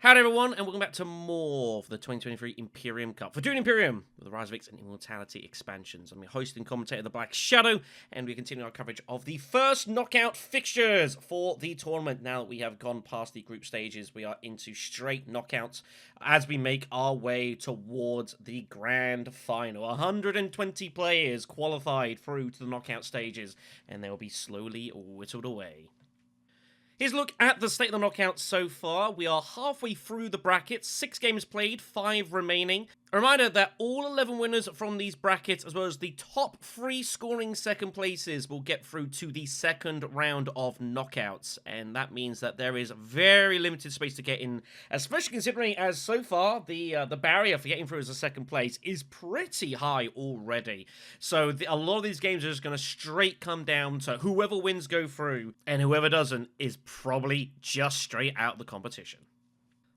Howdy everyone, and welcome back to more of the 2023 Imperium Cup for Dune Imperium with the Savfk and Immortality expansions. I'm your host and commentator, the BlackShadow, and we continue our coverage of the first knockout fixtures for the tournament. Now that we have gone past the group stages, we are into straight knockouts as we make our way towards the grand final. 120 players qualified through to the knockout stages, and they will be slowly whittled away. Here's a look at the state of the knockouts so far. We are halfway through the brackets, 6 games played, 5 remaining. A reminder that all 11 winners from these brackets, as well as the top 3 scoring second places, will get through to the second round of knockouts. And that means that there is very limited space to get in, especially considering as so far the barrier for getting through as a second place is pretty high already. So a lot of these games are just going to straight come down to whoever wins go through, and whoever doesn't is probably just straight out the competition.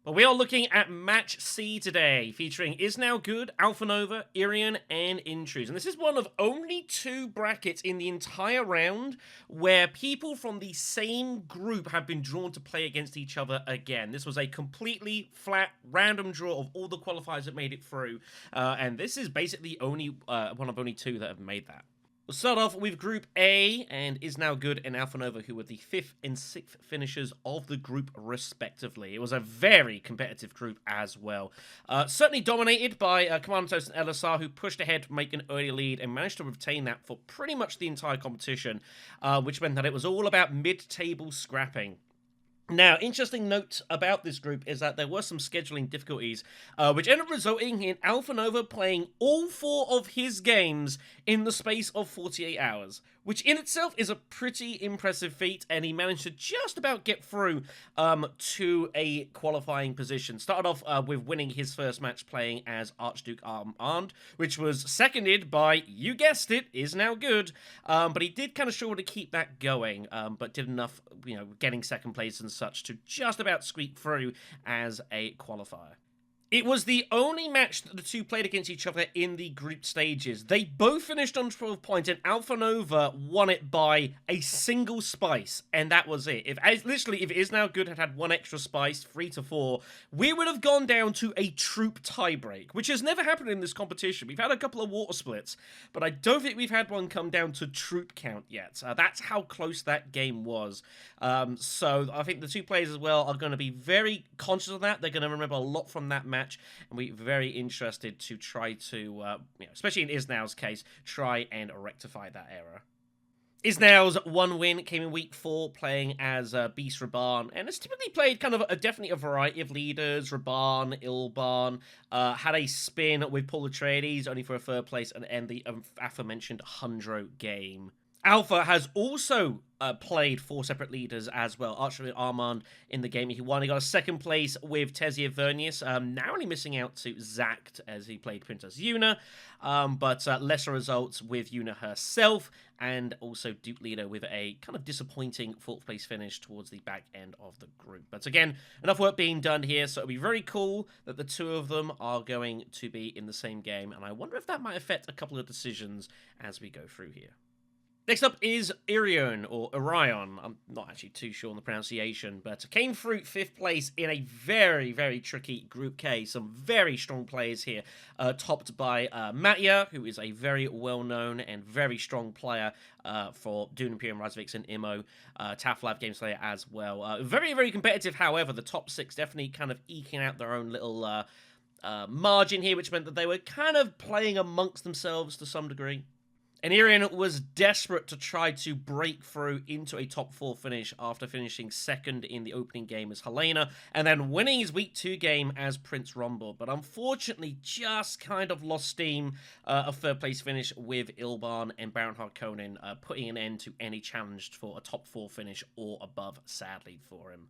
But we are looking at Match C today, featuring Iznaugood, Alphanova, Irion, and Intruz. And this is one of only 2 brackets in the entire round where people from the same group have been drawn to play against each other again. This was a completely flat, random draw of all the qualifiers that made it through. And this is basically only one of only 2 that have made that. We'll start off with Group A, and Iznaugood and Alphanova, who were the 5th and 6th finishers of the group, respectively. It was a very competitive group as well. Certainly dominated by Commandos and LSR, who pushed ahead to make an early lead and managed to retain that for pretty much the entire competition, which meant that it was all about mid-table scrapping. Now, interesting note about this group is that there were some scheduling difficulties, which ended up resulting in Alphanova playing all 4 of his games in the space of 48 hours, which in itself is a pretty impressive feat, and he managed to just about get through to a qualifying position. Started off with winning his first match playing as Archduke Armand, which was seconded by, you guessed it, Iznaugood, but he did kind of struggle to keep that going, but did enough, getting second place and such to just about squeak through as a qualifier. It was the only match that the 2 played against each other in the group stages. They both finished on 12 points, and Alphanova won it by a single spice, and that was it. If Iznaugood had 1 extra spice, 3-4, we would have gone down to a troop tiebreak, which has never happened in this competition. We've had a couple of water splits, but I don't think we've had one come down to troop count yet. That's how close that game was. So I think the 2 players as well are going to be very conscious of that. They're going to remember a lot from that match, and we're very interested to try to, especially in Iznau's case, try and rectify that error. Iznau's 1 win came in week 4, playing as Beast Raban, and has typically played kind of definitely a variety of leaders. Raban, Ilban, had a spin with Paul Atreides, only for a 3rd place, and end the aforementioned Hundro game. Alpha has also played 4 separate leaders as well. Archduke Armand in the game he won. He got a 2nd place with Tezia Vernius, narrowly missing out to Zact as he played Princess Yuna, but lesser results with Yuna herself, and also Duke Leader with a kind of disappointing 4th place finish towards the back end of the group. But again, enough work being done here, so it'll be very cool that the 2 of them are going to be in the same game, and I wonder if that might affect a couple of decisions as we go through here. Next up is Irion, or Irion. I'm not actually too sure on the pronunciation, but came through 5th place in a very, very tricky Group K. Some very strong players here, topped by Mattia, who is a very well-known and very strong player for Dune, Imperium, Savfk, and Immo. Taflab Gameslayer as well. Very, very competitive, however. The top 6 definitely kind of eking out their own little margin here, which meant that they were kind of playing amongst themselves to some degree. And Irion was desperate to try to break through into a top 4 finish after finishing 2nd in the opening game as Helena, and then winning his week 2 game as Prince Rumble, but unfortunately just kind of lost steam. A 3rd place finish with Ilban and Baron Harkonnen, putting an end to any challenge for a top 4 finish or above, sadly for him.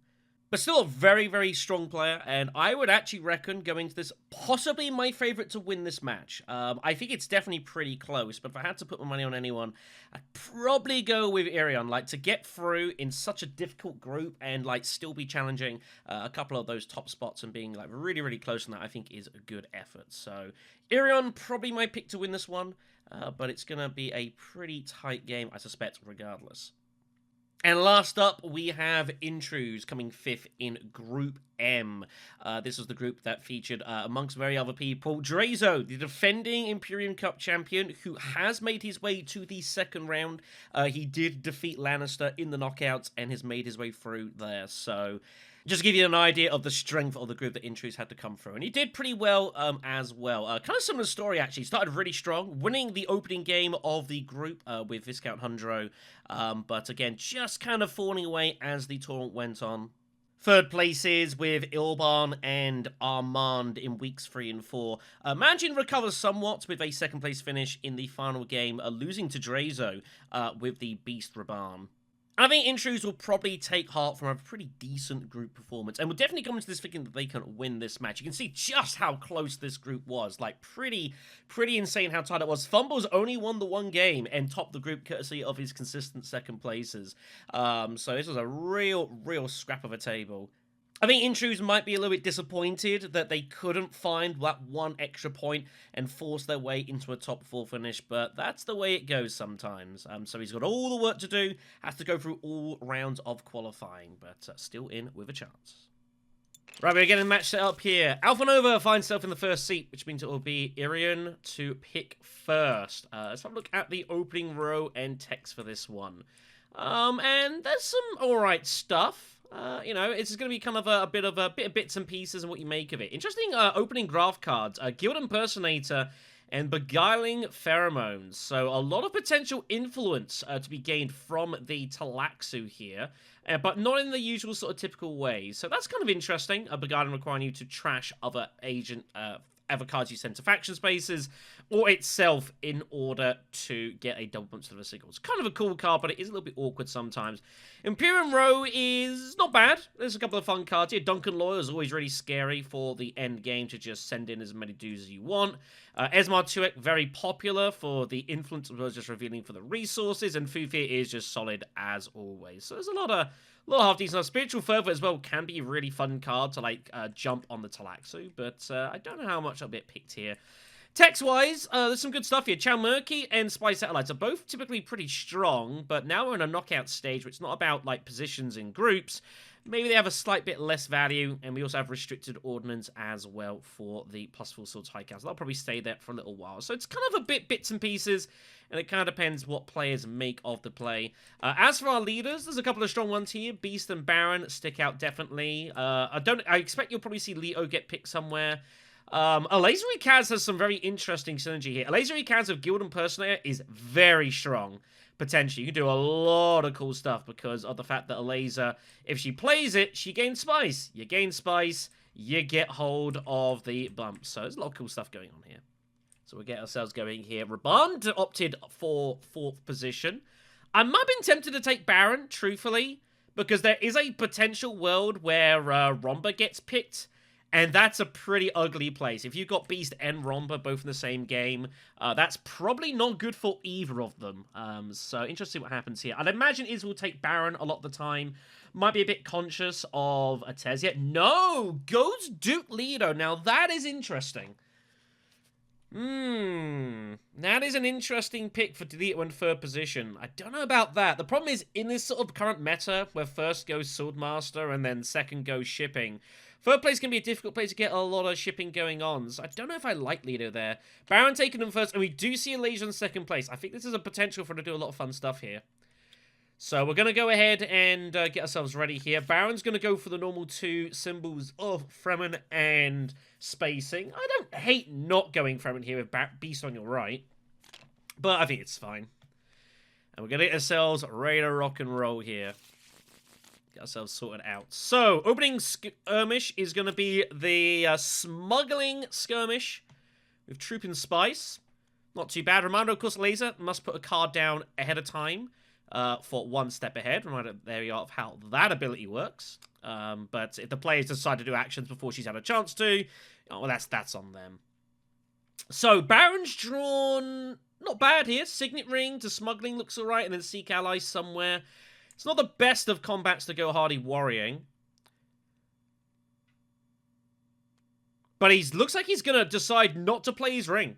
But still a very, very strong player, and I would actually reckon going to this possibly my favourite to win this match. I think it's definitely pretty close, but if I had to put my money on anyone, I'd probably go with Irion. Like, to get through in such a difficult group and, like, still be challenging a couple of those top spots and being, like, really, really close on that, I think is a good effort. So, Irion probably my pick to win this one, but it's going to be a pretty tight game, I suspect, regardless. And last up, we have Intruz coming 5th in Group M. This was the group that featured, amongst very other people, Drazo, the defending Imperium Cup champion, who has made his way to the second round. He did defeat Lannister in the knockouts and has made his way through there. So, just to give you an idea of the strength of the group that Intruz had to come through. And he did pretty well as well. Kind of similar story, actually. Started really strong, winning the opening game of the group with Viscount Hundro. But again, just kind of falling away as the tournament went on. Third places with Ilban and Armand in weeks 3 and 4. Managing to recover somewhat with a second place finish in the final game, losing to Drazo with the Beast Raban. I think Intruz will probably take heart from a pretty decent group performance, and will definitely come into this thinking that they can win this match. You can see just how close this group was. Like, pretty insane how tight it was. Fumbles only won the one game and topped the group courtesy of his consistent second places. So this was a real scrap of a table. I think Intruz might be a little bit disappointed that they couldn't find that one extra point and force their way into a top 4 finish, but that's the way it goes sometimes. So he's got all the work to do, has to go through all rounds of qualifying, but still in with a chance. Right, we're getting a match set up here. Alphanova finds herself in the first seat, which means it will be Irion to pick first. Let's have a look at the opening row and text for this one. And there's some alright stuff. You know, it's going to be kind of a bit of bits and pieces and what you make of it. Interesting opening graph cards. Guild Impersonator and Beguiling Pheromones. So a lot of potential influence to be gained from the Talaxu here, but not in the usual sort of typical way. So that's kind of interesting. Beguiling requiring you to trash other other cards you send to faction spaces, or itself in order to get a double bunch of the signal. It's kind of a cool card, but it is a little bit awkward sometimes. Imperium Row is not bad. There's a couple of fun cards here. Duncan Loyal is always really scary for the end game to just send in as many dudes as you want. Esmar Tuek, very popular for the influence as well as just revealing for the resources, and Fufir is just solid as always. So there's a lot of half decent. Spiritual Fervor as well can be a really fun card to like jump on the Talaxu, but I don't know how much I'll get picked here. Text-wise, there's some good stuff here. Chow Murky and Spy Satellites are both typically pretty strong, but now we're in a knockout stage, which is not about like positions in groups. Maybe they have a slight bit less value, and we also have Restricted Ordnance as well for the +4 Swords High Council. They'll probably stay there for a little while. So it's kind of a bits and pieces, and it kind of depends what players make of the play. As for our leaders, there's a couple of strong ones here. Beast and Baron stick out definitely. I expect you'll probably see Leo get picked somewhere. Elazery Kaz has some very interesting synergy here. Elazery Kaz of Guild Impersonator is very strong. Potentially, you can do a lot of cool stuff because of the fact that Elazer, if she plays it, she gains spice. You gain spice, you get hold of the bumps. So there's a lot of cool stuff going on here. So we'll get ourselves going here. Raban opted for 4th position. I might have been tempted to take Baron, truthfully, because there is a potential world where Romba gets picked. And that's a pretty ugly place. If you've got Beast and Romba both in the same game, that's probably not good for either of them. So interesting what happens here. I'd imagine Iz will take Baron a lot of the time. Might be a bit conscious of Artesia. No! Goes Duke Leto. Now that is interesting. That is an interesting pick for Delito in 3rd position. I don't know about that. The problem is, in this sort of current meta, where first goes Swordmaster and then second goes Shipping, 3rd place can be a difficult place to get a lot of shipping going on, so I don't know if I like Leader there. Baron taking them first, and we do see Elasia in 2nd place. I think this is a potential for her to do a lot of fun stuff here. So we're going to go ahead and get ourselves ready here. Baron's going to go for the normal 2 symbols of Fremen and spacing. I don't hate not going Fremen here with Beast on your right, but I think it's fine. And we're going to get ourselves ready to rock and roll here. Get ourselves sorted out. So, opening skirmish is going to be the Smuggling Skirmish with Troop and Spice. Not too bad. Reminder, of course, Laser must put a card down ahead of time for 1 step ahead. Reminder, there we are, of how that ability works. But if the players decide to do actions before she's had a chance to, well, that's on them. So, Baron's drawn not bad here. Signet Ring to Smuggling looks alright, and then Seek Allies somewhere. It's not the best of combats to go hardy worrying. But he looks like he's going to decide not to play his ring.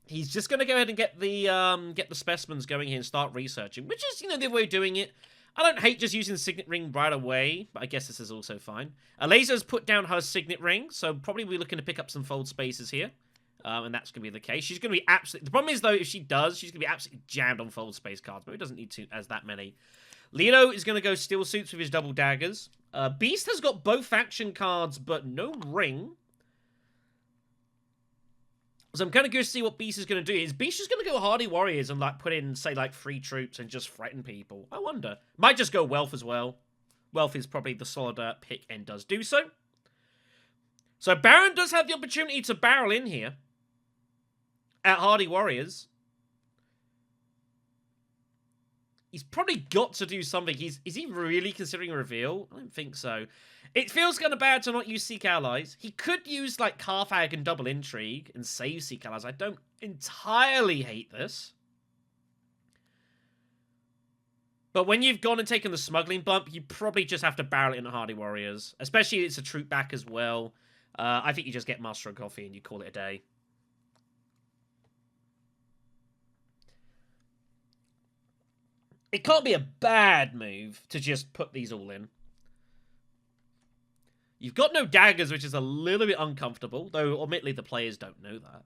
He's just going to go ahead and get the specimens going here and start researching, which is, you know, the way of doing it. I don't hate just using the Signet Ring right away, but I guess this is also fine. Laser's put down her Signet Ring, so probably we're looking to pick up some fold spaces here. And that's going to be the case. She's going to be absolutely... The problem is, though, if she does, she's going to be absolutely jammed on fold space cards, but it doesn't need to as that many. Leto is going to go Steel Suits with his double daggers. Beast has got both faction cards, but no ring. So I'm kind of curious to see what Beast is going to do. Is Beast just going to go Hardy Warriors and, like, put in, say, like, 3 troops and just threaten people? I wonder. Might just go Wealth as well. Wealth is probably the solid pick and does do so. So Baron does have the opportunity to barrel in here at Hardy Warriors. He's probably got to do something. Is he really considering a reveal? I don't think so. It feels kind of bad to not use Seek Allies. He could use, like, Carthag and Double Intrigue and save Seek Allies. I don't entirely hate this. But when you've gone and taken the smuggling bump, you probably just have to barrel it into Hardy Warriors. Especially if it's a troop back as well. I think you just get Master of Coffee and you call it a day. It can't be a bad move to just put these all in. You've got no daggers, which is a little bit uncomfortable, though admittedly the players don't know that.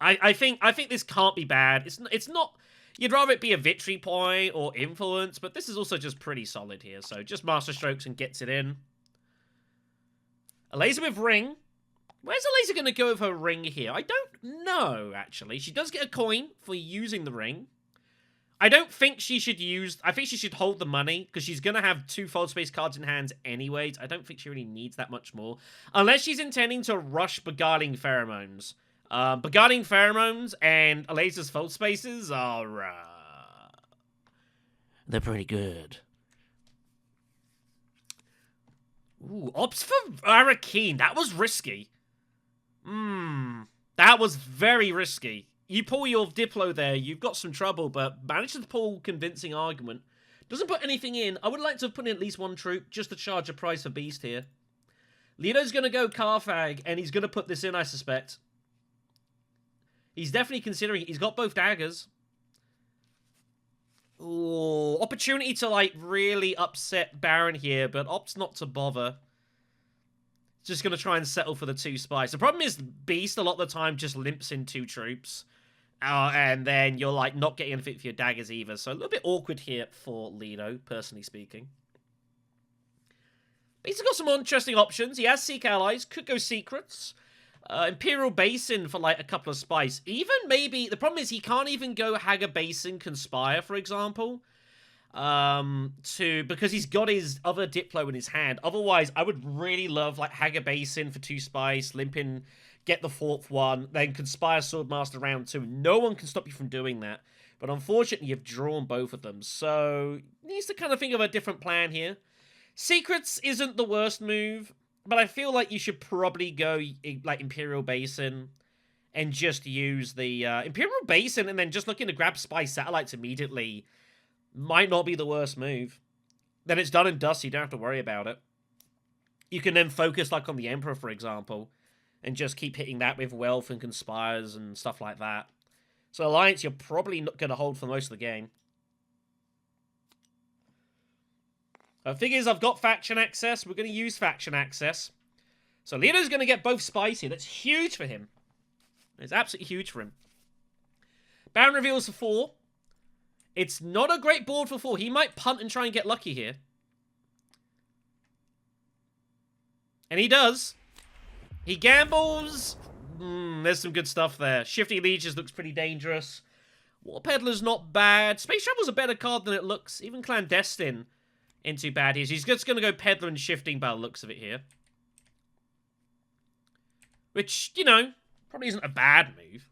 I think this can't be bad. It's not. You'd rather it be a victory point or influence, but this is also just pretty solid here. So just Master Strokes and gets it in. A laser with ring. Where's the laser going to go with her ring here? I don't know, actually. She does get a coin for using the ring. I don't think she should use... I think she should hold the money, because she's going to have 2 fold space cards in hand anyways. I don't think she really needs that much more. Unless she's intending to rush Beguiling Pheromones. Beguiling Pheromones and Laser's fold spaces are... they're pretty good. Ooh, ops for Arrakis. That was risky. That was very risky. You pull your Diplo there, you've got some trouble, but managed to pull convincing argument. Doesn't put anything in. I would like to have put in at least 1 troop, just to charge a price for Beast here. Leto's going to go Carthag, and he's going to put this in, I suspect. He's definitely considering it. He's got both daggers. Ooh, opportunity to, like, really upset Baron here, but opts not to bother. Just going to try and settle for the 2 spies. The problem is Beast, a lot of the time, just limps in 2 troops. And then you're, like, not getting anything for your daggers either. So a little bit awkward here for Leto, personally speaking. But he's got some interesting options. He has Seek Allies. Could go Secrets. Imperial Basin for, like, a couple of spies. Even maybe... The problem is he can't even go Haga Basin Conspire, for example. Because he's got his other Diplo in his hand. Otherwise, I would really love, like, Haga Basin for 2 spies. Limp in... Get the 4th one, then Conspire Swordmaster round 2. No one can stop you from doing that. But unfortunately, you've drawn both of them. So, needs to kind of think of a different plan here. Secrets isn't the worst move, but I feel like you should probably go, like, Imperial Basin and just use the Imperial Basin and then just looking to grab Spy Satellites immediately might not be the worst move. Then it's done and dusted, you don't have to worry about it. You can then focus, like, on the Emperor, for example. And just keep hitting that with Wealth and Conspires and stuff like that. So Alliance, you're probably not going to hold for most of the game. The thing is, I've got Faction Access. We're going to use Faction Access. So Leo's going to get both spies here. That's huge for him. It's absolutely huge for him. Baron reveals for 4. It's not a great board for 4. He might punt and try and get lucky here. And he does. He gambles. There's some good stuff there. Shifting Leeches looks pretty dangerous. War Peddler's not bad. Space Travel's a better card than it looks. Even Clandestine ain't too bad here. He's just going to go Peddler and Shifting by the looks of it here. Which, you know, probably isn't a bad move.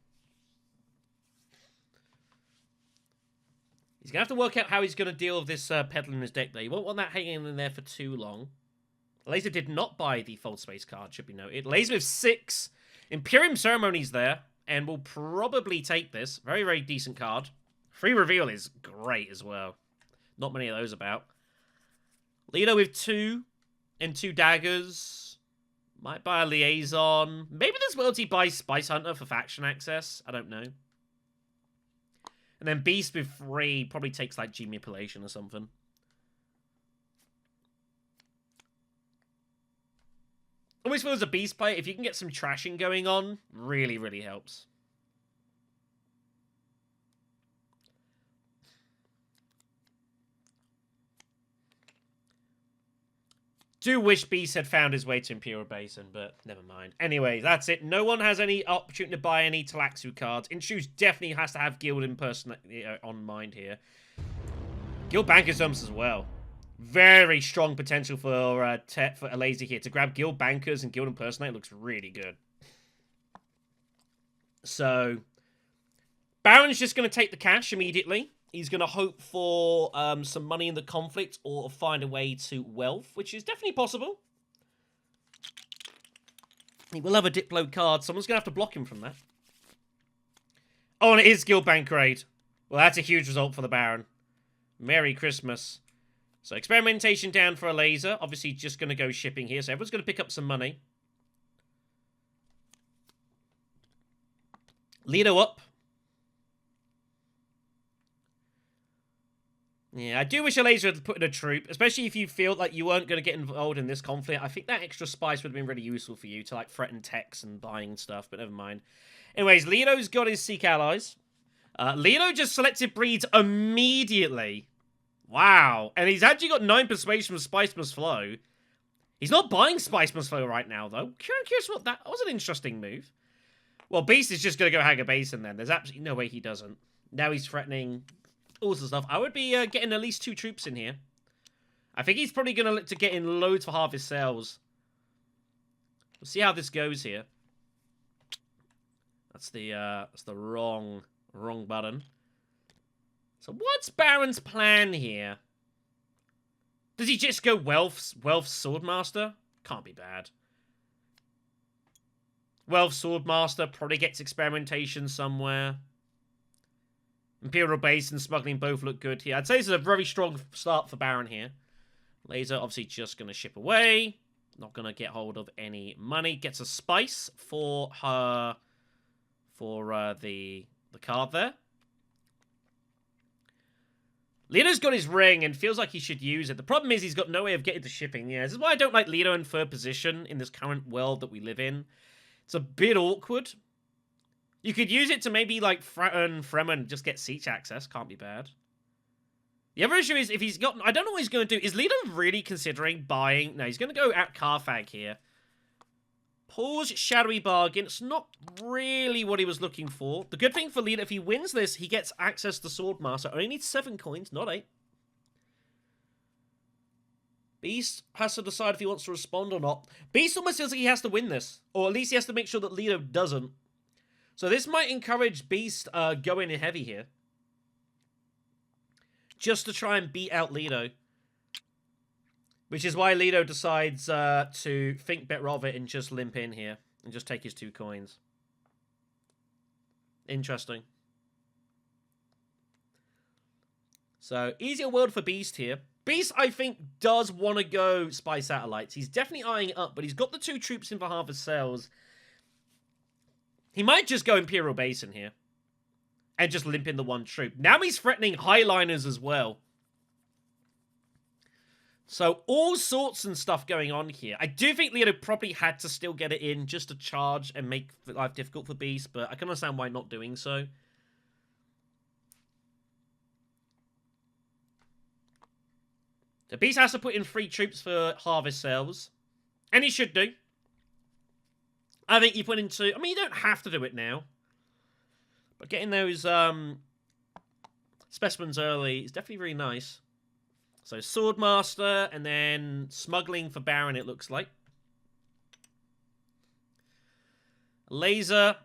He's going to have to work out how he's going to deal with this Peddler in his deck, though. You won't want that hanging in there for too long. Laser did not buy the Fold Space card, should be noted. Laser with 6. Imperium Ceremony's there, and will probably take this. Very, very decent card. Free Reveal is great as well. Not many of those about. Leto with 2 and 2 daggers. Might buy a Liaison. Maybe this Loyalty buys Spice Hunter for Faction Access. I don't know. And then Beast with 3 probably takes, like, G-Manipulation or something. Always feel as a Beast player, if you can get some trashing going on, really, really helps. Do wish Beast had found his way to Imperial Basin, but never mind. Anyway, that's it. No one has any opportunity to buy any Talaxu cards. Intruz definitely has to have Guild on mind here. Guild Bankers as well. Very strong potential for a laser here. To grab Guild Bankers and Guild Impersonate looks really good. So, Baron's just going to take the cash immediately. He's going to hope for some money in the conflict or find a way to wealth, which is definitely possible. He will have a Diplo card. Someone's going to have to block him from that. Oh, and it is Guild Bank Raid. Well, that's a huge result for the Baron. Merry Christmas. So, experimentation down for a laser. Obviously, just going to go shipping here. So, everyone's going to pick up some money. Lido up. Yeah, I do wish a laser had put in a troop, especially if you feel like you weren't going to get involved in this conflict. I think that extra spice would have been really useful for you to, like, threaten techs and buying stuff, but never mind. Anyways, Lido's got his Seek allies. Lido just selected breeds immediately. Wow. And he's actually got 9 persuasion with Spice Must Flow. He's not buying Spice Must Flow right now, though. I'm curious what that was. An interesting move. Well, Beast is just going to go hag a basin then. There's absolutely no way he doesn't. Now he's threatening all sorts of stuff. I would be getting at least 2 troops in here. I think he's probably going to look to get in loads for Harvest Sales. We'll see how this goes here. That's the wrong button. So what's Baron's plan here? Does he just go Wealth Swordmaster? Can't be bad. Wealth Swordmaster probably gets experimentation somewhere. Imperial Base and Smuggling both look good here. I'd say this is a very strong start for Baron here. Laser obviously just going to ship away. Not going to get hold of any money. Gets a spice for her, for the card there. Lido's got his ring and feels like he should use it. The problem is he's got no way of getting to shipping. Yeah, this is why I don't like Lido in third position in this current world that we live in. It's a bit awkward. You could use it to maybe, like, threaten Fremen and just get siege access. Can't be bad. The other issue is if he's got... I don't know what he's going to do. Is Lido really considering buying... No, he's going to go at Carthag here. Pulls Shadowy Bargain. It's not really what he was looking for. The good thing for Lido, if he wins this, he gets access to Swordmaster. Only needs 7 coins, not 8. Beast has to decide if he wants to respond or not. Beast almost feels like he has to win this. Or at least he has to make sure that Lido doesn't. So this might encourage Beast going in heavy here. Just to try and beat out Lido. Which is why Lido decides to think better of it and just limp in here. And just take his 2 coins. Interesting. So, easier world for Beast here. Beast, I think, does want to go Spy Satellites. He's definitely eyeing it up, but he's got the 2 troops in for Harvest Sales. He might just go Imperial Basin here. And just limp in the 1 troop. Now he's threatening Highliners as well. So, all sorts and stuff going on here. I do think Lido probably had to still get it in just to charge and make life difficult for Beast, but I can understand why not doing so. The Beast has to put in 3 troops for Harvest Sales. And he should do. I think you put in 2. I mean, you don't have to do it now. But getting those specimens early is definitely very nice. So, Swordmaster, and then Smuggling for Baron, it looks like. Laser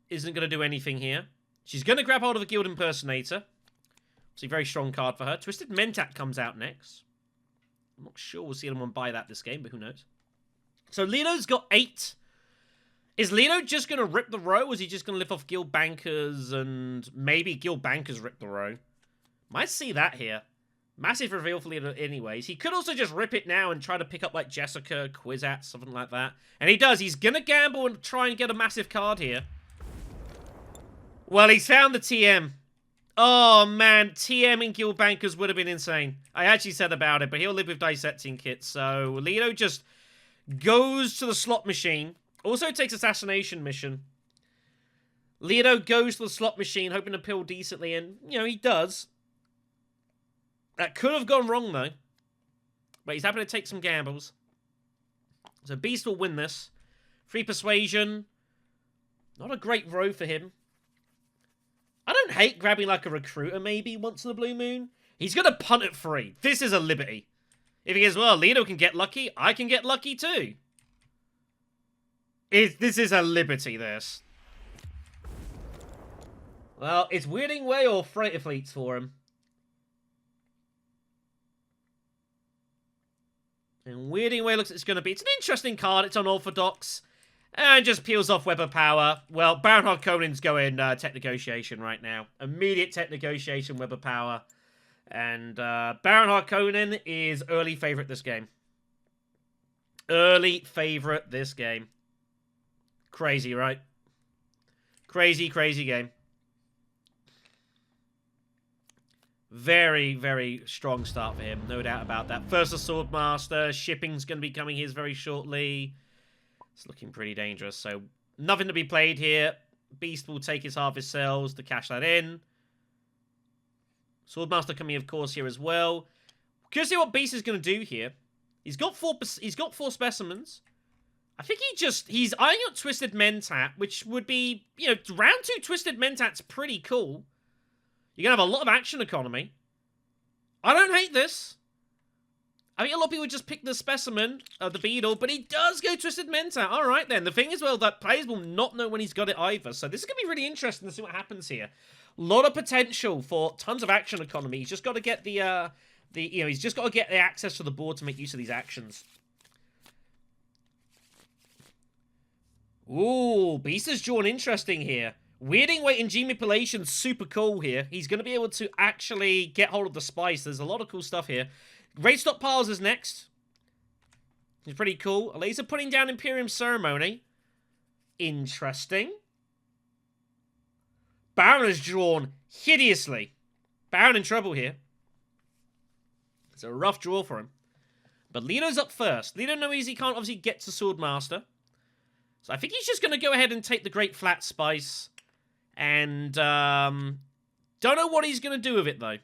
isn't going to do anything here. She's going to grab hold of a Guild Impersonator. Obviously, very strong card for her. Twisted Mentat comes out next. I'm not sure we'll see anyone buy that this game, but who knows. So, Lido's got 8. Is Lido just going to rip the row, or is he just going to lift off Guild Bankers and maybe Guild Bankers rip the row? Might see that here. Massive reveal for Lido anyways. He could also just rip it now and try to pick up, like, Jessica, Quizat, something like that. And he does. He's going to gamble and try and get a massive card here. Well, he's found the TM. Oh, man. TM in Guild Bankers would have been insane. I actually said about it, but he'll live with dissecting kits. So, Lido just goes to the slot machine. Also takes assassination mission. Lido goes to the slot machine, hoping to pill decently, and, you know, he does. That could have gone wrong, though. But he's happy to take some gambles. So Beast will win this. Free Persuasion. Not a great row for him. I don't hate grabbing like a recruiter maybe once in a blue moon. He's going to punt it free. This is a liberty. If he goes, well, Lido can get lucky, I can get lucky too. This is a liberty, this. Well, it's Weirding Way or Freighter Fleets for him. And Weirding Way looks like it's going to be... It's an interesting card. It's unorthodox. And just peels off Web of Power. Well, Baron Harkonnen's going tech negotiation right now. Immediate tech negotiation, Web of Power. And Baron Harkonnen is early favorite this game. Early favorite this game. Crazy, right? Crazy, crazy game. Very, very strong start for him. No doubt about that. First the Swordmaster. Shipping's going to be coming his very shortly. It's looking pretty dangerous. So, nothing to be played here. Beast will take his Harvest Cells to cash that in. Swordmaster coming, of course, here as well. Curious to see what Beast is going to do here. He's got four specimens. I think he's eyeing up Twisted Mentat, which would be, you know, round 2 Twisted Mentat's pretty cool. You're going to have a lot of action economy. I don't hate this. I think a lot of people just pick the specimen of the beetle, but he does go Twisted Mentat. All right, then. The thing is, well, that players will not know when he's got it either. So this is going to be really interesting to see what happens here. A lot of potential for tons of action economy. He's just got to get he's just got to get the access to the board to make use of these actions. Ooh, Beast has drawn interesting here. Weirding Way and G-Manipulation, super cool here. He's going to be able to actually get hold of the spice. There's a lot of cool stuff here. Raid Stockpiles is next. He's pretty cool. A laser putting down Imperium Ceremony. Interesting. Baron has drawn hideously. Baron in trouble here. It's a rough draw for him. But Lido's up first. Lido knows he can't obviously get to Swordmaster. So I think he's just going to go ahead and take the Great Flat Spice. And, don't know what he's going to do with it, though.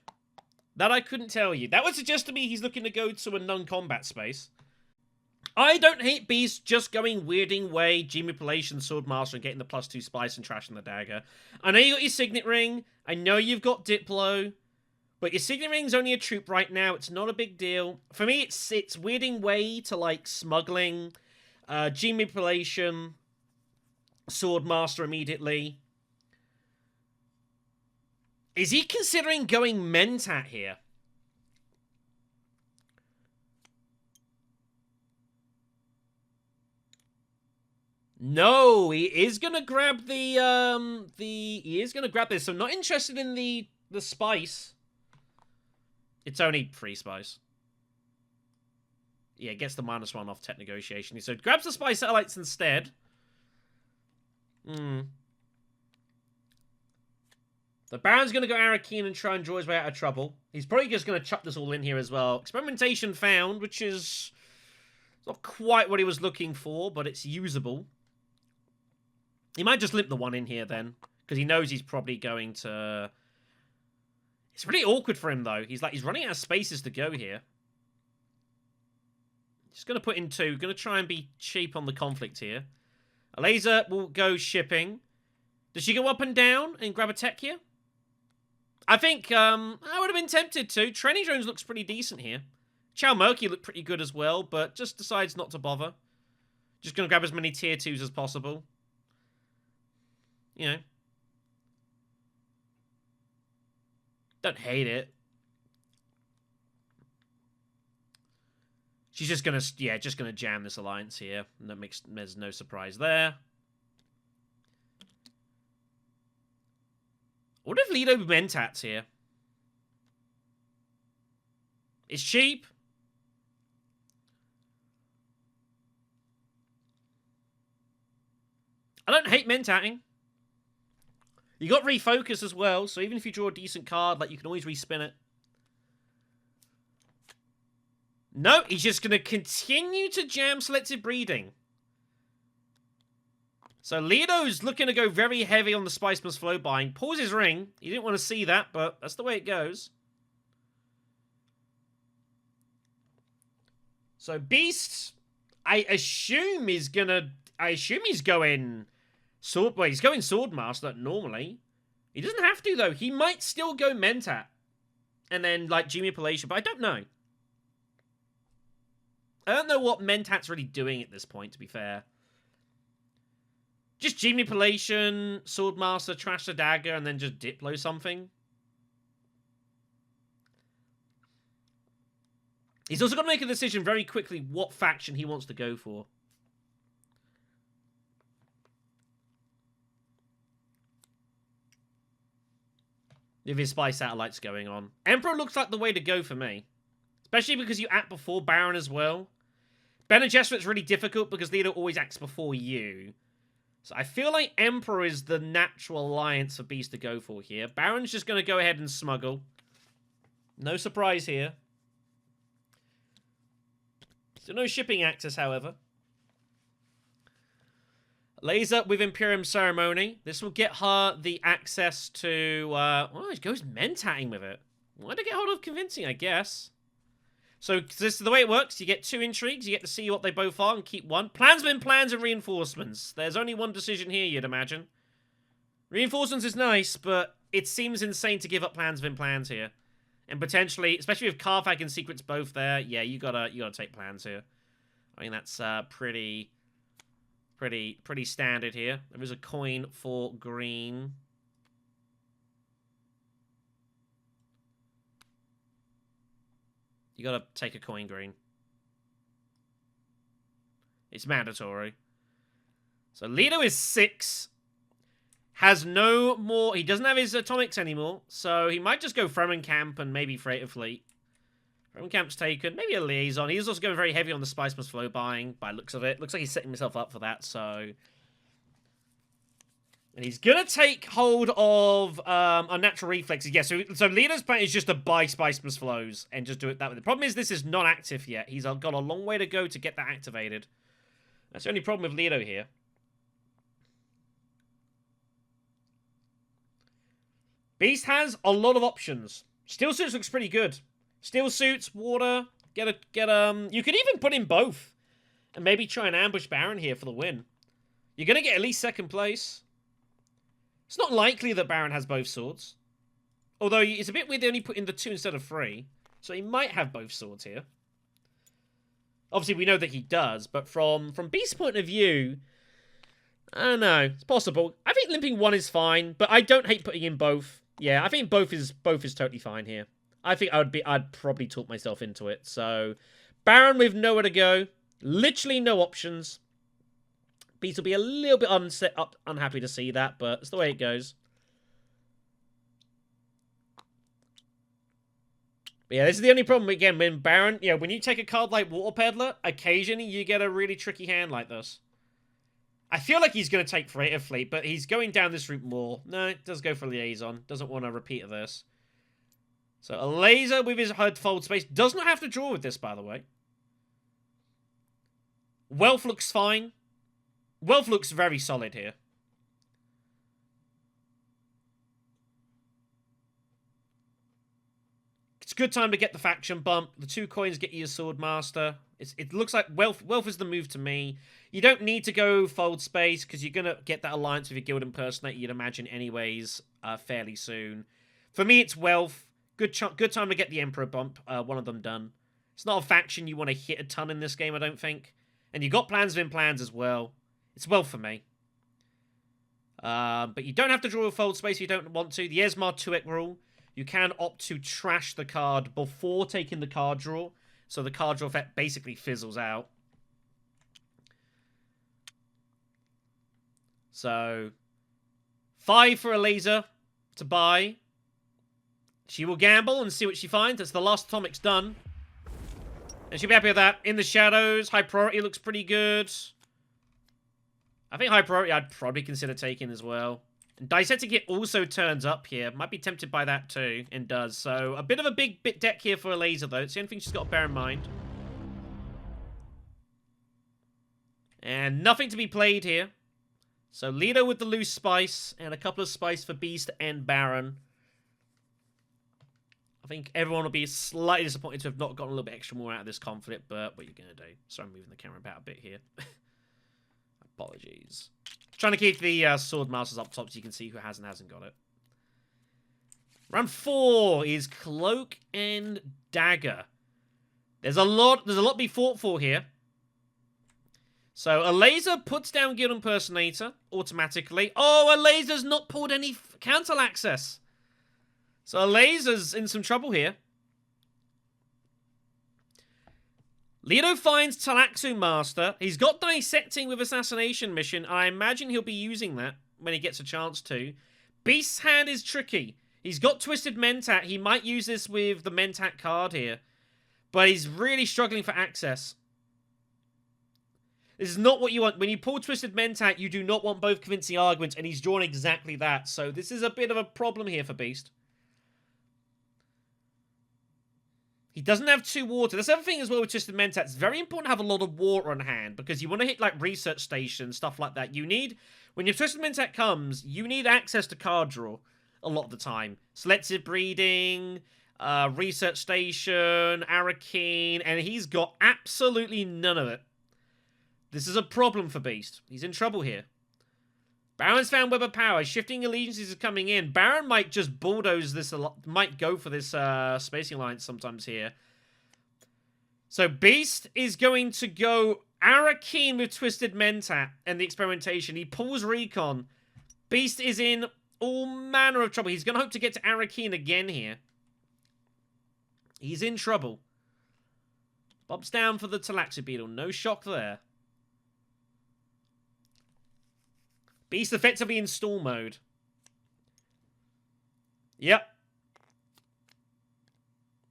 That I couldn't tell you. That would suggest to me he's looking to go to a non-combat space. I don't hate Beast just going Weirding Way, G-Manipulation, Swordmaster, and getting the +2 Spice and trashing the dagger. I know you got your Signet Ring. I know you've got Diplo. But your Signet Ring's only a troop right now. It's not a big deal. For me, it's Weirding Way to, like, smuggling, G-Manipulation, Swordmaster immediately. Is he considering going Mentat here? No, he is gonna grab he is gonna grab this. So not interested in the spice. It's only free spice. Yeah, gets the -1 off tech negotiation. So grabs the spice satellites instead. The Baron's going to go Arrakis and try and draw his way out of trouble. He's probably just going to chuck this all in here as well. Experimentation found, which is not quite what he was looking for, but it's usable. He might just limp the one in here then, because he knows he's probably going to... It's really awkward for him, though. He's running out of spaces to go here. Just going to put in 2. Going to try and be cheap on the conflict here. A laser will go shipping. Does she go up and down and grab a tech here? I think I would have been tempted to. Training drones looks pretty decent here. Chow Murky looked pretty good as well, but just decides not to bother. Just going to grab as many tier 2s as possible. You know. Don't hate it. She's just going to, yeah, just going to jam this alliance here. And there's no surprise there. What if Lido Mentat's here? It's cheap. I don't hate Mentatting. You got refocus as well, so even if you draw a decent card, like, you can always respin it. No, he's just going to continue to jam selective breeding. So Leo's looking to go very heavy on the Spice Must Flow buying. Pulls his ring. He didn't want to see that, but that's the way it goes. So Beast, I assume he's going Sword... Well, he's going Swordmaster normally. He doesn't have to, though. He might still go Mentat. And then, like, Gemanipulation, but I don't know. I don't know what Mentat's really doing at this point, to be fair. Just Gemanipulation, Swordmaster, trash the dagger, and then just Diplo something. He's also got to make a decision very quickly what faction he wants to go for. If his spy satellites going on. Emperor looks like the way to go for me. Especially because you act before Baron as well. Bene Gesserit's really difficult because Leto always acts before you. So I feel like Emperor is the natural alliance for Beast to go for here. Baron's just going to go ahead and smuggle. No surprise here. Still no shipping access, however. Laser with Imperium Ceremony. This will get her the access to... well, it goes Mentatting with it. Why'd I get hold of Convincing, I guess? So this is the way it works. You get 2 intrigues. You get to see what they both are and keep 1. Plansmen, plans, and reinforcements. There's only one decision here, you'd imagine. Reinforcements is nice, but it seems insane to give up plansmen plans here. And potentially, especially with Carfax and Secrets both there, yeah, you gotta take plans here. I mean, that's pretty standard here. There is a coin for green. You gotta take a coin green. It's mandatory. So Leto is 6. Has no more... He doesn't have his atomics anymore. So he might just go Fremen Camp and maybe Freighter Fleet. Fremen Camp's taken. Maybe a liaison. He's also going very heavy on the Spice Must Flow buying by looks of it. Looks like he's setting himself up for that, so... And he's going to take hold of Unnatural Reflexes. Yeah, so Leo's plan is just to buy Spice Must Flows and just do it that way. The problem is this is not active yet. He's got a long way to go to get that activated. That's the only problem with Leto here. Beast has a lot of options. Steel Suits looks pretty good. Steel Suits, water, you could even put in both. And maybe try and ambush Baron here for the win. You're going to get at least 2nd place. It's not likely that Baron has both swords. Although it's a bit weird they only put in the 2 instead of 3. So he might have both swords here. Obviously we know that he does, but from Beast's point of view, I don't know. It's possible. I think limping 1 is fine, but I don't hate putting in both. Yeah, I think both is totally fine here. I think I'd probably talk myself into it. So Baron with nowhere to go, literally no options. Beast will be a little bit unhappy to see that, but it's the way it goes. But yeah, this is the only problem again when Baron, when you take a card like Water Peddler, occasionally you get a really tricky hand like this. I feel like he's going to take Freighter Fleet, but he's going down this route more. No, it does go for Liaison. Doesn't want a repeat of this. So a laser with his HUD fold space. Does not have to draw with this, by the way. Wealth looks fine. Wealth looks very solid here. It's a good time to get the faction bump. The 2 coins get you a Swordmaster. It looks like Wealth is the move to me. You don't need to go fold space because you're going to get that alliance with your Guild Impersonator, you'd imagine anyways, fairly soon. For me, it's Wealth. Good time to get the Emperor bump, one of them done. It's not a faction you want to hit a ton in this game, I don't think. And you got plans within plans as well. It's Wealth for me. But you don't have to draw a fold space if you don't want to. The Esmar 2-ek rule. You can opt to trash the card before taking the card draw. So the card draw effect basically fizzles out. So 5 for a laser to buy. She will gamble and see what she finds. That's the last atomic's done. And she'll be happy with that. In the shadows, high priority looks pretty good. I think high priority I'd probably consider taking as well. Dissecting Kit also turns up here. Might be tempted by that too, and does. So, a bit of a big bit deck here for a laser, though. It's the only thing she's got to bear in mind. And nothing to be played here. So, Lido with the loose spice, and a couple of spice for Beast and Baron. I think everyone will be slightly disappointed to have not gotten a little bit extra more out of this conflict, but what are you going to do? Sorry, I'm moving the camera about a bit here. Apologies. Trying to keep the Sword Masters up top so you can see who has and hasn't got it. Round 4 is Cloak and Dagger. There's a lot to be fought for here. So, a laser puts down Guild Impersonator automatically. Oh, a laser's not pulled any cancel access. So, a laser's in some trouble here. Lido finds Talaxu Master. He's got Dissecting with Assassination Mission. I imagine he'll be using that when he gets a chance to. Beast's hand is tricky. He's got Twisted Mentat. He might use this with the Mentat card here. But he's really struggling for access. This is not what you want. When you pull Twisted Mentat, you do not want both convincing arguments, and he's drawn exactly that. So this is a bit of a problem here for Beast. He doesn't have 2 water. That's the other thing as well with Twisted Mentat. It's very important to have a lot of water on hand, because you want to hit, like, research stations, stuff like that. You need, when your Twisted Mentat comes, you need access to card draw a lot of the time. Selective Breeding, research station, Arrakis, and he's got absolutely none of it. This is a problem for Beast. He's in trouble here. Baron's found Web of Power. Shifting Allegiances is coming in. Baron might just bulldoze this a lot. Might go for this Spacing Alliance sometimes here. So Beast is going to go Arrakis with Twisted Mentat and the experimentation. He pulls Recon. Beast is in all manner of trouble. He's going to hope to get to Arrakis again here. He's in trouble. Bob's down for the Talaxu Beetle. No shock there. Beast effectively in stall mode. Yep.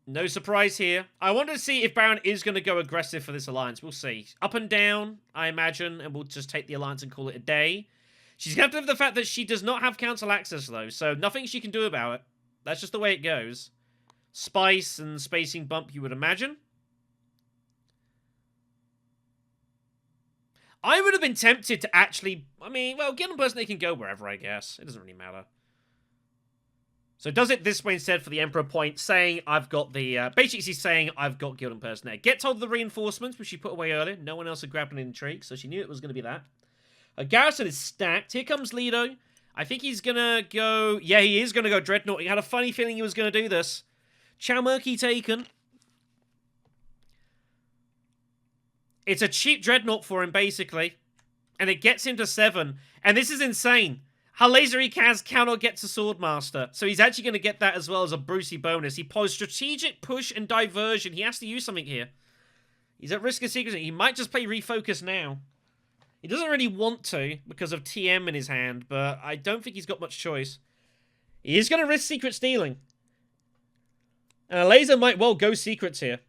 No surprise here. I want to see if Baron is going to go aggressive for this alliance. We'll see. Up and down, I imagine, and we'll just take the alliance and call it a day. She's going to have to live with the fact that she does not have council access, though, so nothing she can do about it. That's just the way it goes. Spice and spacing bump, you would imagine. I would have been tempted to actually... I mean, well, Guild Impersonator can go wherever, I guess. It doesn't really matter. So does it this way instead for the Emperor point, saying I've got the... basically, she's saying I've got Guild Impersonator. Gets hold of the reinforcements, which she put away earlier. No one else had grabbed an intrigue, so she knew it was going to be that. Garrison is stacked. Here comes Lido. I think he's going to go... Yeah, he is going to go Dreadnought. He had a funny feeling he was going to do this. Chalmurky taken. It's a cheap Dreadnought for him, basically. And it gets him to 7. And this is insane. How laser he cannot get to Swordmaster. So he's actually going to get that as well as a Brucey bonus. He posed strategic push and diversion. He has to use something here. He's at risk of secrecy. He might just play Refocus now. He doesn't really want to because of TM in his hand, but I don't think he's got much choice. He is going to risk secret stealing. And a laser might well go secrets here.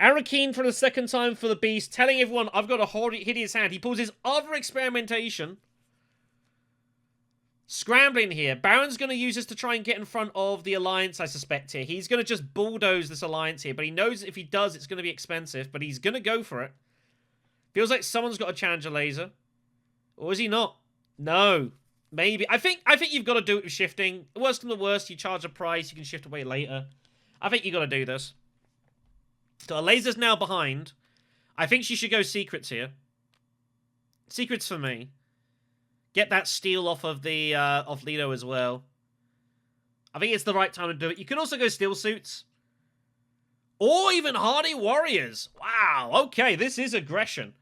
Arrakis for the second time for the Beast, telling everyone, I've got a hideous hand. He pulls his other experimentation. Scrambling here. Baron's going to use this to try and get in front of the Alliance, I suspect, here. He's going to just bulldoze this Alliance here, but he knows if he does, it's going to be expensive, but he's going to go for it. Feels like someone's got a Challenger laser. Or is he not? No. Maybe. I think you've got to do it with shifting. Worst come to worst, you charge a price, you can shift away later. I think you've got to do this. So a laser's now behind. I think she should go secrets here. Secrets for me. Get that steal off of the off Lido as well. I think it's the right time to do it. You can also go steel suits. Or even hardy warriors. Wow, okay, this is aggression.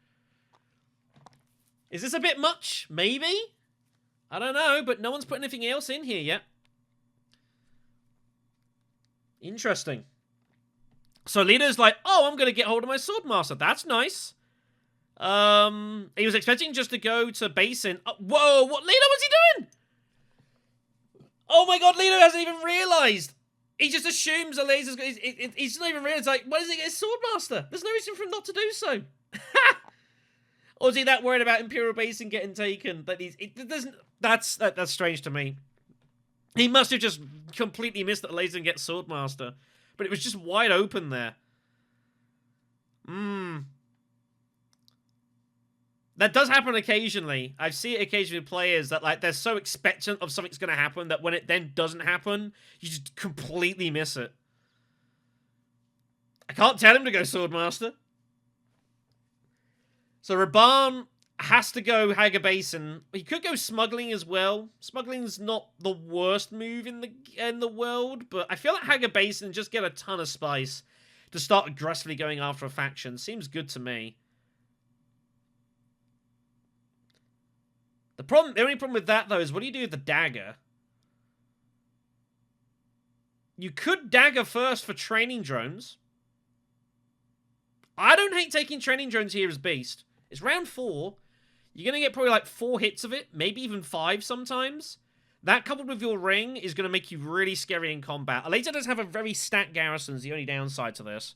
Is this a bit much? Maybe? I don't know, but no one's put anything else in here yet. Interesting. So Lido's like, oh, I'm going to get hold of my Swordmaster. That's nice. He was expecting just to go to Basin. Whoa, what Lido was he doing? Oh my god, Lido hasn't even realized. He just assumes a laser's... He's not even realized, like, why does he get his Swordmaster? There's no reason for him not to do so. Or is he that worried about Imperial Basin getting taken that that's strange to me. He must have just completely missed that Laser gets Swordmaster. But it was just wide open there. That does happen occasionally. I see it occasionally with players that, like, they're so expectant of something's going to happen that when it then doesn't happen, you just completely miss it. I can't tell him to go Swordmaster. So Raban has to go Haga Basin. He could go Smuggling as well. Smuggling's not the worst move in the world, but I feel like Haga Basin just get a ton of spice to start aggressively going after a faction. Seems good to me. The only problem with that, though, is what do you do with the dagger? You could dagger first for training drones. I don't hate taking training drones here as Beast. It's round 4. You're going to get probably like 4 hits of it, maybe even 5 sometimes. That coupled with your ring is going to make you really scary in combat. Aleta does have a very stacked garrison, is the only downside to this.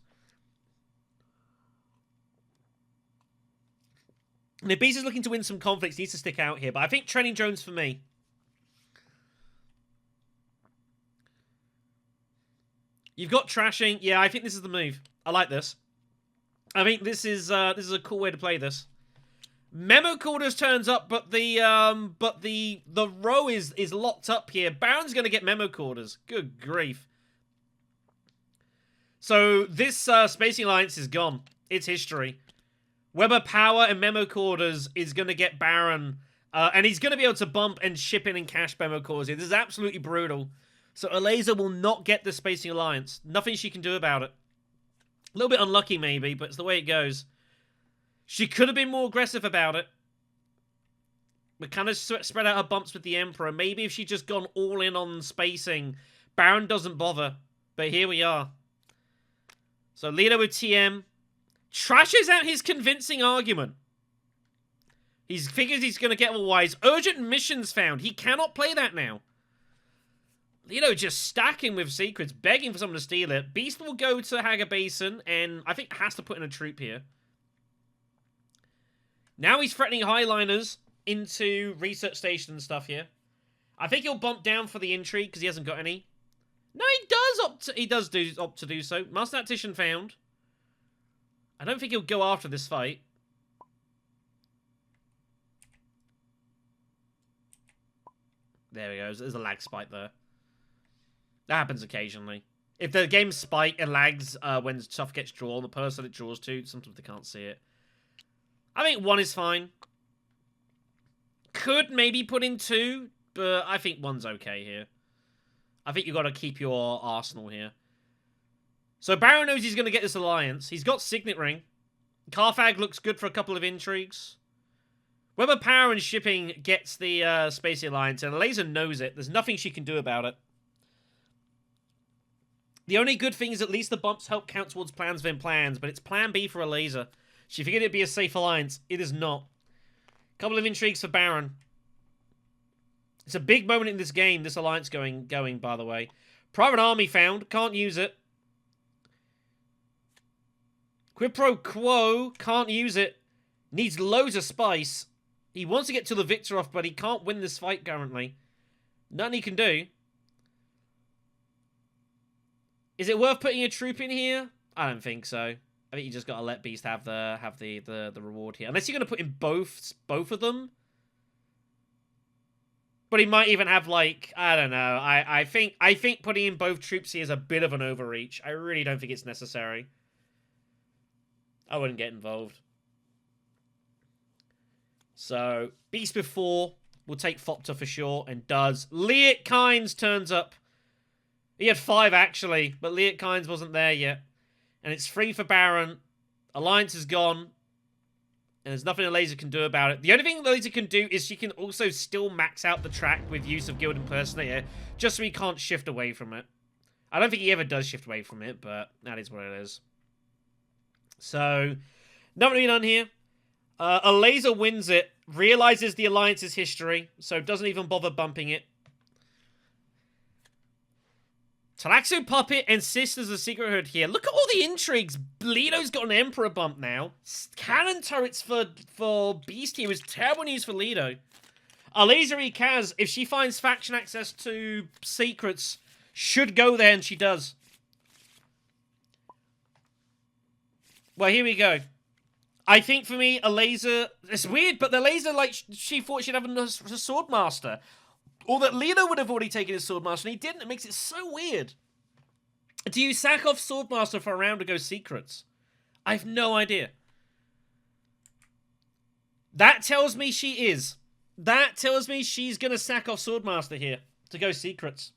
And if Beast is looking to win some conflicts, he needs to stick out here. But I think training drones for me. You've got trashing. Yeah, I think this is the move. I like this. I think this is a cool way to play this. Memo Quarters turns up, but the row is locked up here. Baron's going to get Memo Quarters. Good grief. So this Spacing Alliance is gone. It's history. Weber Power and Memo Quarters is going to get Baron, and he's going to be able to bump and ship in and cash Memo Quarters here. This is absolutely brutal. So Aleza will not get the Spacing Alliance. Nothing she can do about it. A little bit unlucky, maybe, but it's the way it goes. She could have been more aggressive about it. But kind of spread out her bumps with the Emperor. Maybe if she'd just gone all in on spacing, Baron doesn't bother. But here we are. So Lido with TM. Trashes out his convincing argument. He figures he's going to get otherwise. Urgent missions found. He cannot play that now. Lido just stacking with secrets, begging for someone to steal it. Beast will go to Haga Basin, and I think has to put in a troop here. Now he's threatening highliners into research station and stuff here. I think he'll bump down for the intrigue because he hasn't got any. No, he does opt to do so. Master Tactician found. I don't think he'll go after this fight. There we go. There's a lag spike there. That happens occasionally. If the game spike and lags when stuff gets drawn, the person it draws to, sometimes they can't see it. I think 1 is fine. Could maybe put in 2, but I think 1's okay here. I think you've got to keep your arsenal here. So Baron knows he's going to get this alliance. He's got Signet Ring. Carthag looks good for a couple of intrigues. Weber Power and Shipping gets the Spacey Alliance, and Laser knows it. There's nothing she can do about it. The only good thing is at least the bumps help count towards plans within plans, but it's plan B for a Laser. She figured it'd be a safe alliance. It is not. Couple of intrigues for Baron. It's a big moment in this game, this alliance going, by the way. Private Army found. Can't use it. Quid pro quo. Can't use it. Needs loads of spice. He wants to get to the victor off, but he can't win this fight currently. Nothing he can do. Is it worth putting a troop in here? I don't think so. I think you just got to let Beast have the reward here. Unless you're going to put in both of them. But he might even have, like, I don't know. I think putting in both troops here is a bit of an overreach. I really don't think it's necessary. I wouldn't get involved. So, Beast before will take Fopta for sure, and does. Liet Kynes turns up. He had 5, actually, but Liet Kynes wasn't there yet. And it's free for Baron. Alliance is gone. And there's nothing a Laser can do about it. The only thing the Laser can do is she can also still max out the track with use of Guild Impersonator, just so he can't shift away from it. I don't think he ever does shift away from it, but that is what it is. So, nothing to be done here. A Laser wins it, realizes the Alliance's history, so doesn't even bother bumping it. Talaxu Puppet and Sisters of Secrethood here. Look at all the intrigues. Ledo's got an Emperor bump now. Cannon turrets for Beast here is terrible news for Ledo. Alazari Kaz, if she finds faction access to secrets, should go there, and she does. Well, here we go. I think for me, a laser... It's weird, but the laser, like, she thought she'd have a Swordmaster. Or that Ledo would have already taken his Swordmaster, and he didn't. It makes it so weird. Do you sack off Swordmaster for a round to go secrets? I have no idea. That tells me she is. That tells me she's going to sack off Swordmaster here to go secrets.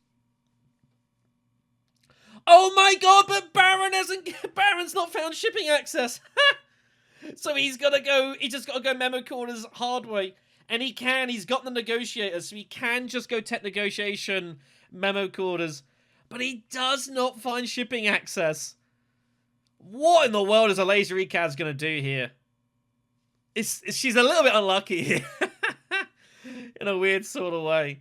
Oh my god, but Baron's not found shipping access. So he's got to go, he just got to go Memo Corners hard way. And he can, he's got the Negotiators, so he can just go Tech Negotiation, Memo Quarters. But he does not find shipping access. What in the world is a Laser Ecad's going to do here? She's a little bit unlucky here. In a weird sort of way.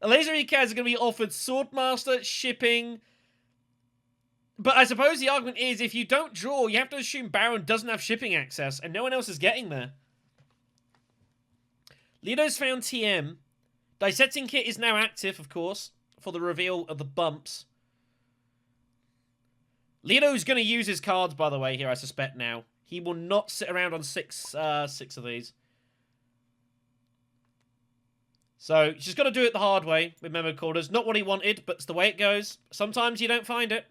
A Laser Ecad is going to be offered Swordmaster, shipping. But I suppose the argument is, if you don't draw, you have to assume Baron doesn't have shipping access, and no one else is getting there. Ledo's found TM. Dissecting Kit is now active, of course, for the reveal of the bumps. Ledo's going to use his cards, by the way, here, I suspect now. He will not sit around on six of these. So, she's got to do it the hard way with Memo Quarters. Not what he wanted, but it's the way it goes. Sometimes you don't find it.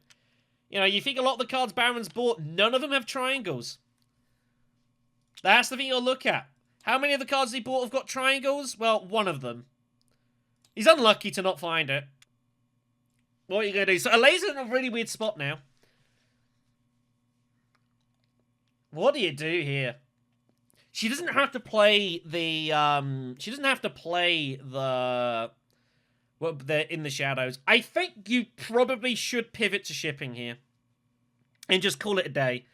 You know, you think a lot of the cards Baron's bought, none of them have triangles. That's the thing you'll look at. How many of the cards he bought have got triangles? Well, one of them. He's unlucky to not find it. What are you going to do? So, Alaza's in a really weird spot now. What do you do here? She doesn't have to play the, she doesn't have to play the... Well, they're in the shadows. I think you probably should pivot to shipping here. And just call it a day.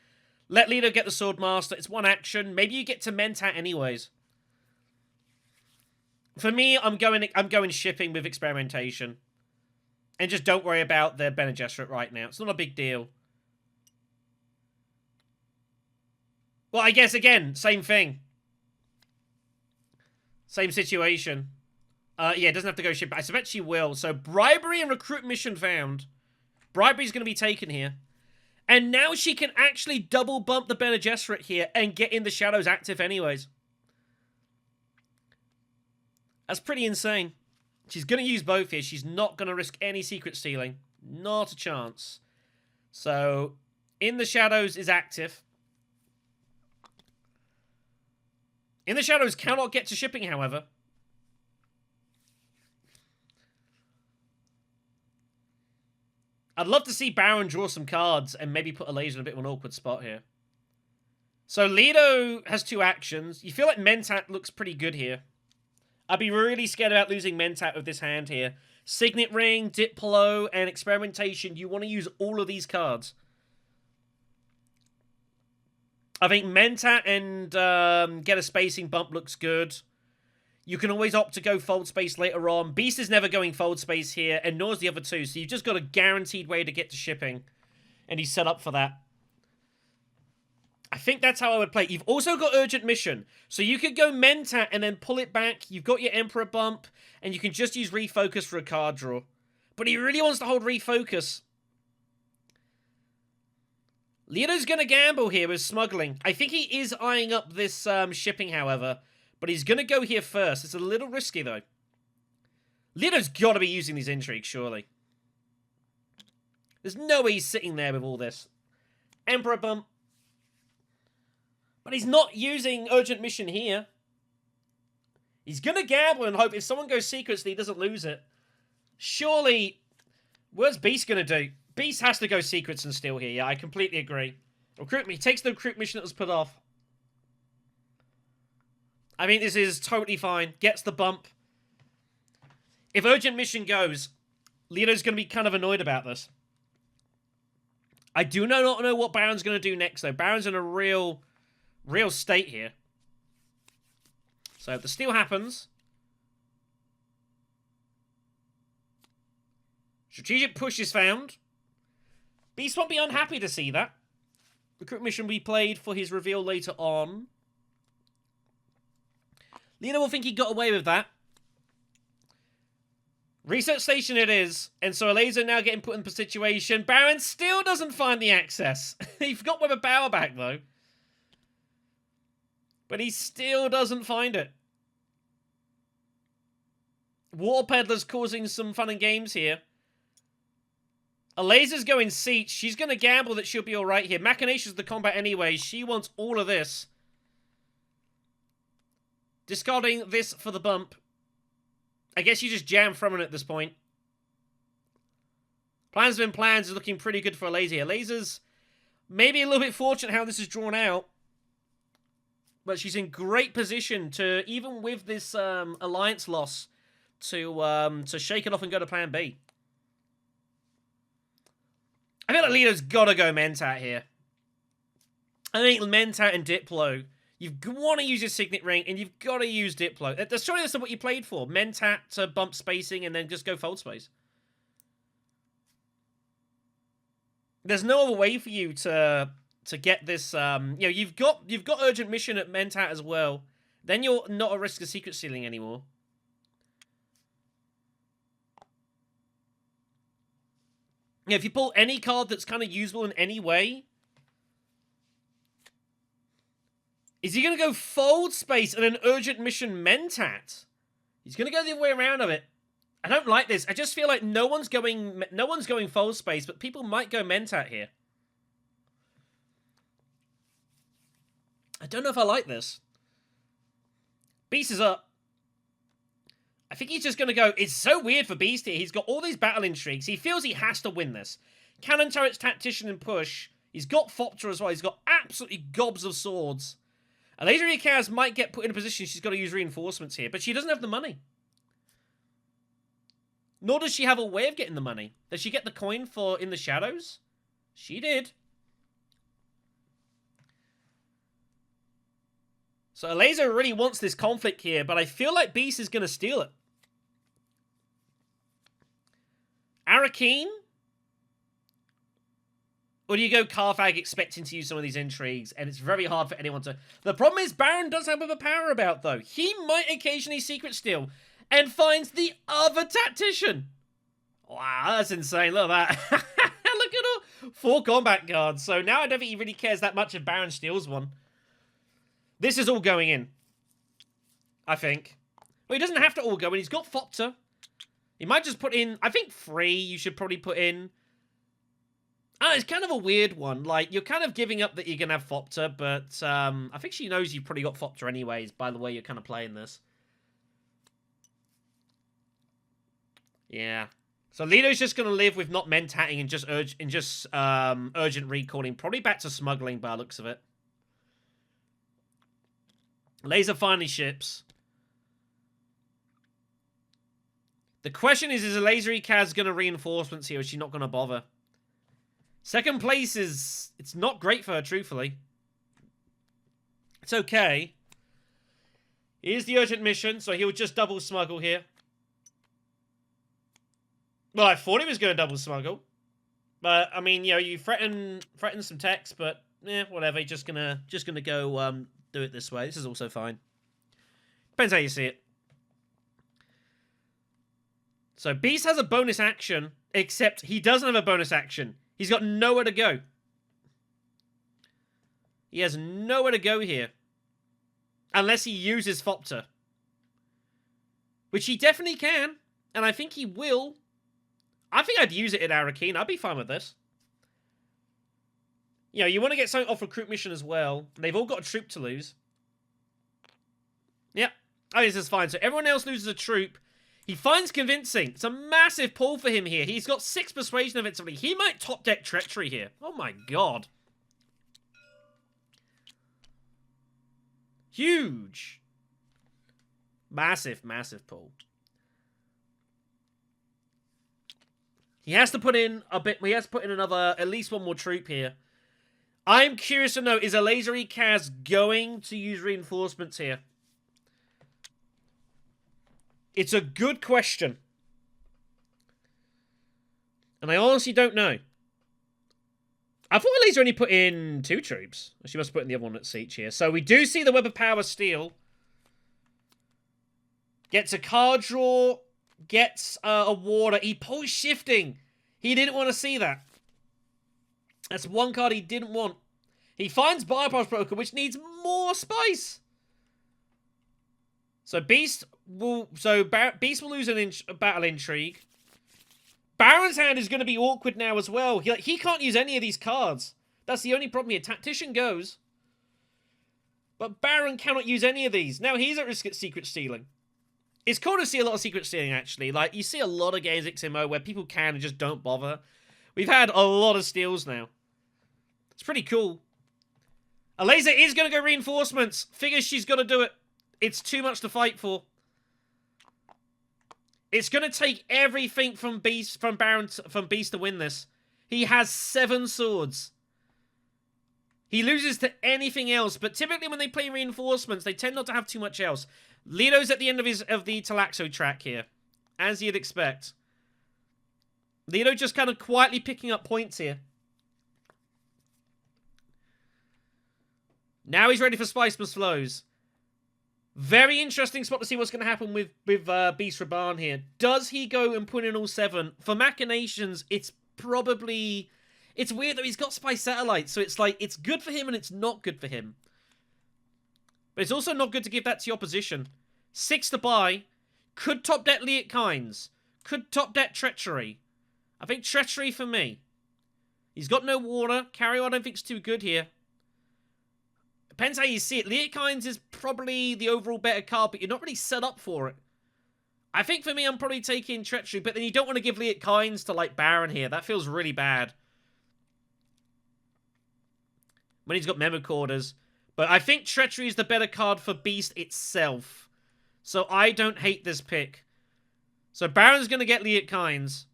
Let Ledo get the Swordmaster. It's one action. Maybe you get to Mentat anyways. For me, I'm going shipping with experimentation. And just don't worry about the Bene Gesserit right now. It's not a big deal. Well, I guess, again, same thing. Same situation. Yeah, it doesn't have to go ship. I suspect she will. So, bribery and recruit mission found. Bribery's going to be taken here. And now she can actually double bump the Bene Gesserit here and get in the shadows active anyways. That's pretty insane. She's going to use both here. She's not going to risk any secret stealing. Not a chance. So, in the shadows is active. In the shadows cannot get to shipping, however. I'd love to see Baron draw some cards and maybe put a laser in a bit of an awkward spot here. So Ledo has two actions. You feel like Mentat looks pretty good here. I'd be really scared about losing Mentat with this hand here. Signet Ring, Diplo, and Experimentation. You want to use all of these cards. I think Mentat and get a spacing bump looks good. You can always opt to go Fold Space later on. Beast is never going Fold Space here, and nor is the other two. So you've just got a guaranteed way to get to shipping. And he's set up for that. I think that's how I would play. You've also got Urgent Mission. So you could go Mentat and then pull it back. You've got your Emperor bump, and you can just use Refocus for a card draw. But he really wants to hold Refocus. Leo's going to gamble here with smuggling. I think he is eyeing up this shipping, however. But he's going to go here first. It's a little risky, though. Leo's got to be using these intrigues, surely. There's no way he's sitting there with all this. Emperor bump. But he's not using Urgent Mission here. He's going to gamble and hope if someone goes secrets that he doesn't lose it. Surely, what's Beast going to do? Beast has to go secrets and steal here. Yeah, I completely agree. He takes the recruit mission that was put off. I think this is totally fine. Gets the bump. If Urgent Mission goes, Leo's going to be kind of annoyed about this. I do not know what Baron's going to do next, though. Baron's in a real state here. So if the steal happens, Strategic push is found. Beast won't be unhappy to see that. Recruit mission we played for his reveal later on. Lena will think he got away with that. Research station it is. And so Alazer now getting put in the situation. Baron still doesn't find the access. He forgot with a power back, though. But he still doesn't find it. Water Peddler's causing some fun and games here. Alazer's going Siege. She's going to gamble that she'll be alright here. Machination's the combat anyway. She wants all of this. Discarding this for the bump. I guess you just jam from it at this point. Plans within plans is looking pretty good for Alazer here. Alazer's maybe a little bit fortunate how this is drawn out. But she's in great position to, even with this alliance loss, to shake it off and go to plan B. I feel like Leo's got to go Mentat here. I think Mentat and Diplo, you want to use your Signet Ring, and you've got to use Diplo. Surely that's what you played for. Mentat to bump spacing, and then just go fold space. There's no other way for you to get this. You know, you've got urgent mission at Mentat as well. Then you're not at risk of secret stealing anymore. Yeah, if you pull any card that's kind of usable in any way, is he going to go fold space and an urgent mission Mentat? He's going to go the other way around of it. I don't like this. I just feel like no one's going fold space, but people might go Mentat here. I don't know if I like this. Beast is up. I think he's just going to go... It's so weird for Beast here. He's got all these battle intrigues. He feels he has to win this. Cannon turrets, tactician, and push. He's got Fopter as well. He's got absolutely gobs of swords. Alazer Kaz might get put in a position she's got to use reinforcements here, but she doesn't have the money. Nor does she have a way of getting the money. Does she get the coin for In the Shadows? She did. So Alazer really wants this conflict here, but I feel like Beast is going to steal it. Arrakis? Or do you go Carthag expecting to use some of these intrigues, and it's very hard for anyone to... The problem is Baron does have a bit of power about, though. He might occasionally secret steal and finds the other tactician. Wow, that's insane. Look at that. Look at all 4 combat cards. So now I don't think he really cares that much if Baron steals one. This is all going in, I think. Well, he doesn't have to all go in. He's got Fopter. He might just put in... I think 3 you should probably put in. It's kind of a weird one. Like, you're kind of giving up that you're going to have Fopter, but I think she knows you've probably got Fopter anyways, by the way you're kind of playing this. Yeah. So Lito's just going to live with not mentatting and just urgent recalling. Probably back to smuggling by the looks of it. Laser finally ships. The question is Alazer Kaz going to reinforcements here, or is she not going to bother? Second place is... It's not great for her, truthfully. It's okay. Here's the urgent mission, so he'll just double smuggle here. Well, I thought he was going to double smuggle. But, I mean, you know, you threaten some text, but, whatever. You're just gonna go, do it this way. This is also fine. Depends how you see it. So, Beast has a bonus action, except he doesn't have a bonus action. He's got nowhere to go. He has nowhere to go here. Unless he uses Fopter. Which he definitely can. And I think he will. I think I'd use it in Arrakis. I'd be fine with this. You know, you want to get something off recruit mission as well. They've all got a troop to lose. Yep. Oh, this is fine. So everyone else loses a troop. He finds convincing. It's a massive pull for him here. He's got 6 persuasion effectively. He might top deck treachery here. Oh my god. Huge. Massive, massive pull. He has to put in a bit. He has to put in another, at least one more troop here. I'm curious to know, is Alazer Kaz going to use reinforcements here? It's a good question. And I honestly don't know. I thought Elisa only put in 2 troops. She must have put in the other one at siege here. So we do see the Web of Power steal. Gets a card draw. Gets a water. He pulls shifting. He didn't want to see that. That's one card he didn't want. He finds Bypass Broker, which needs more spice. So Beast will lose a battle intrigue. Baron's hand is going to be awkward now as well. He can't use any of these cards. That's the only problem here. Tactician goes. But Baron cannot use any of these. Now he's at risk at secret stealing. It's cool to see a lot of secret stealing, actually. Like, you see a lot of games XMO where people can and just don't bother. We've had a lot of steals now. It's pretty cool. Eliza is going to go reinforcements. Figures she's got to do it. It's too much to fight for. It's going to take everything from Beast to win this. He has 7 swords. He loses to anything else, but typically when they play reinforcements, they tend not to have too much else. Leo's at the end of the Talaxo track here, as you'd expect. Leo just kind of quietly picking up points here. Now he's ready for Spice Must Flows. Very interesting spot to see what's going to happen with Beast Raban here. Does he go and put in all 7? For Machinations, it's probably... It's weird though, he's got Spice Satellites, so it's like, it's good for him and it's not good for him. But it's also not good to give that to your opposition. 6 to buy. Could top deck Liet Kynes. Could top deck Treachery. I think Treachery for me. He's got no water. Carry-On I don't think's too good here. Depends how you see it. Liet Kynes is probably the overall better card, but you're not really set up for it. I think for me, I'm probably taking Treachery, but then you don't want to give Liet Kynes to, like, Baron here. That feels really bad. When he's got Memocorders. But I think Treachery is the better card for Beast itself. So I don't hate this pick. So Baron's going to get Liet Kynes.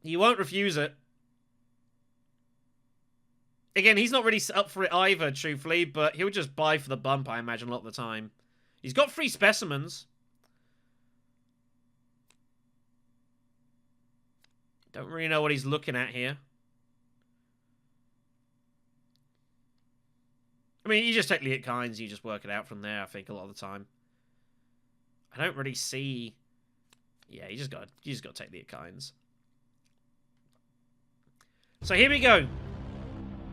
He won't refuse it. Again, he's not really set up for it either, truthfully, but he'll just buy for the bump, I imagine, a lot of the time. He's got 3 specimens. Don't really know what he's looking at here. I mean, you just take Liet Kynes, you just work it out from there, I think, a lot of the time. I don't really see... Yeah, you just got to take Liet Kynes. So here we go.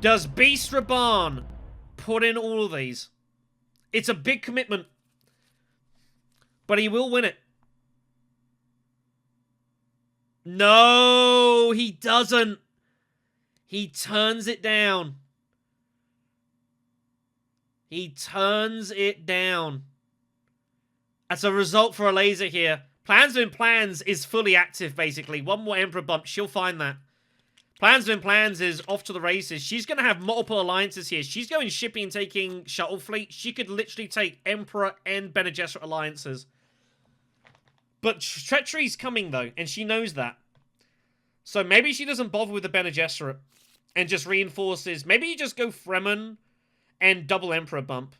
Does Beast Raban put in all of these? It's a big commitment. But he will win it. No, he doesn't. He turns it down. He turns it down. That's a result for a laser here. Plans Within Plans is fully active, basically. One more Emperor bump. She'll find that. Plans Within Plans is off to the races. She's going to have multiple alliances here. She's going shipping and taking Shuttle Fleet. She could literally take Emperor and Bene Gesserit alliances. But Treachery's coming, though, and she knows that. So maybe she doesn't bother with the Bene Gesserit and just reinforces. Maybe you just go Fremen and double Emperor bump.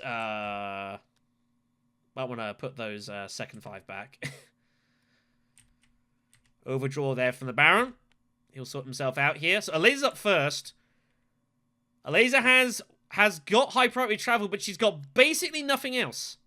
Might want to put those second 5 back. Overdraw there from the Baron. He'll sort himself out here. So Eliza's up first. Eliza has got high priority travel, but she's got basically nothing else.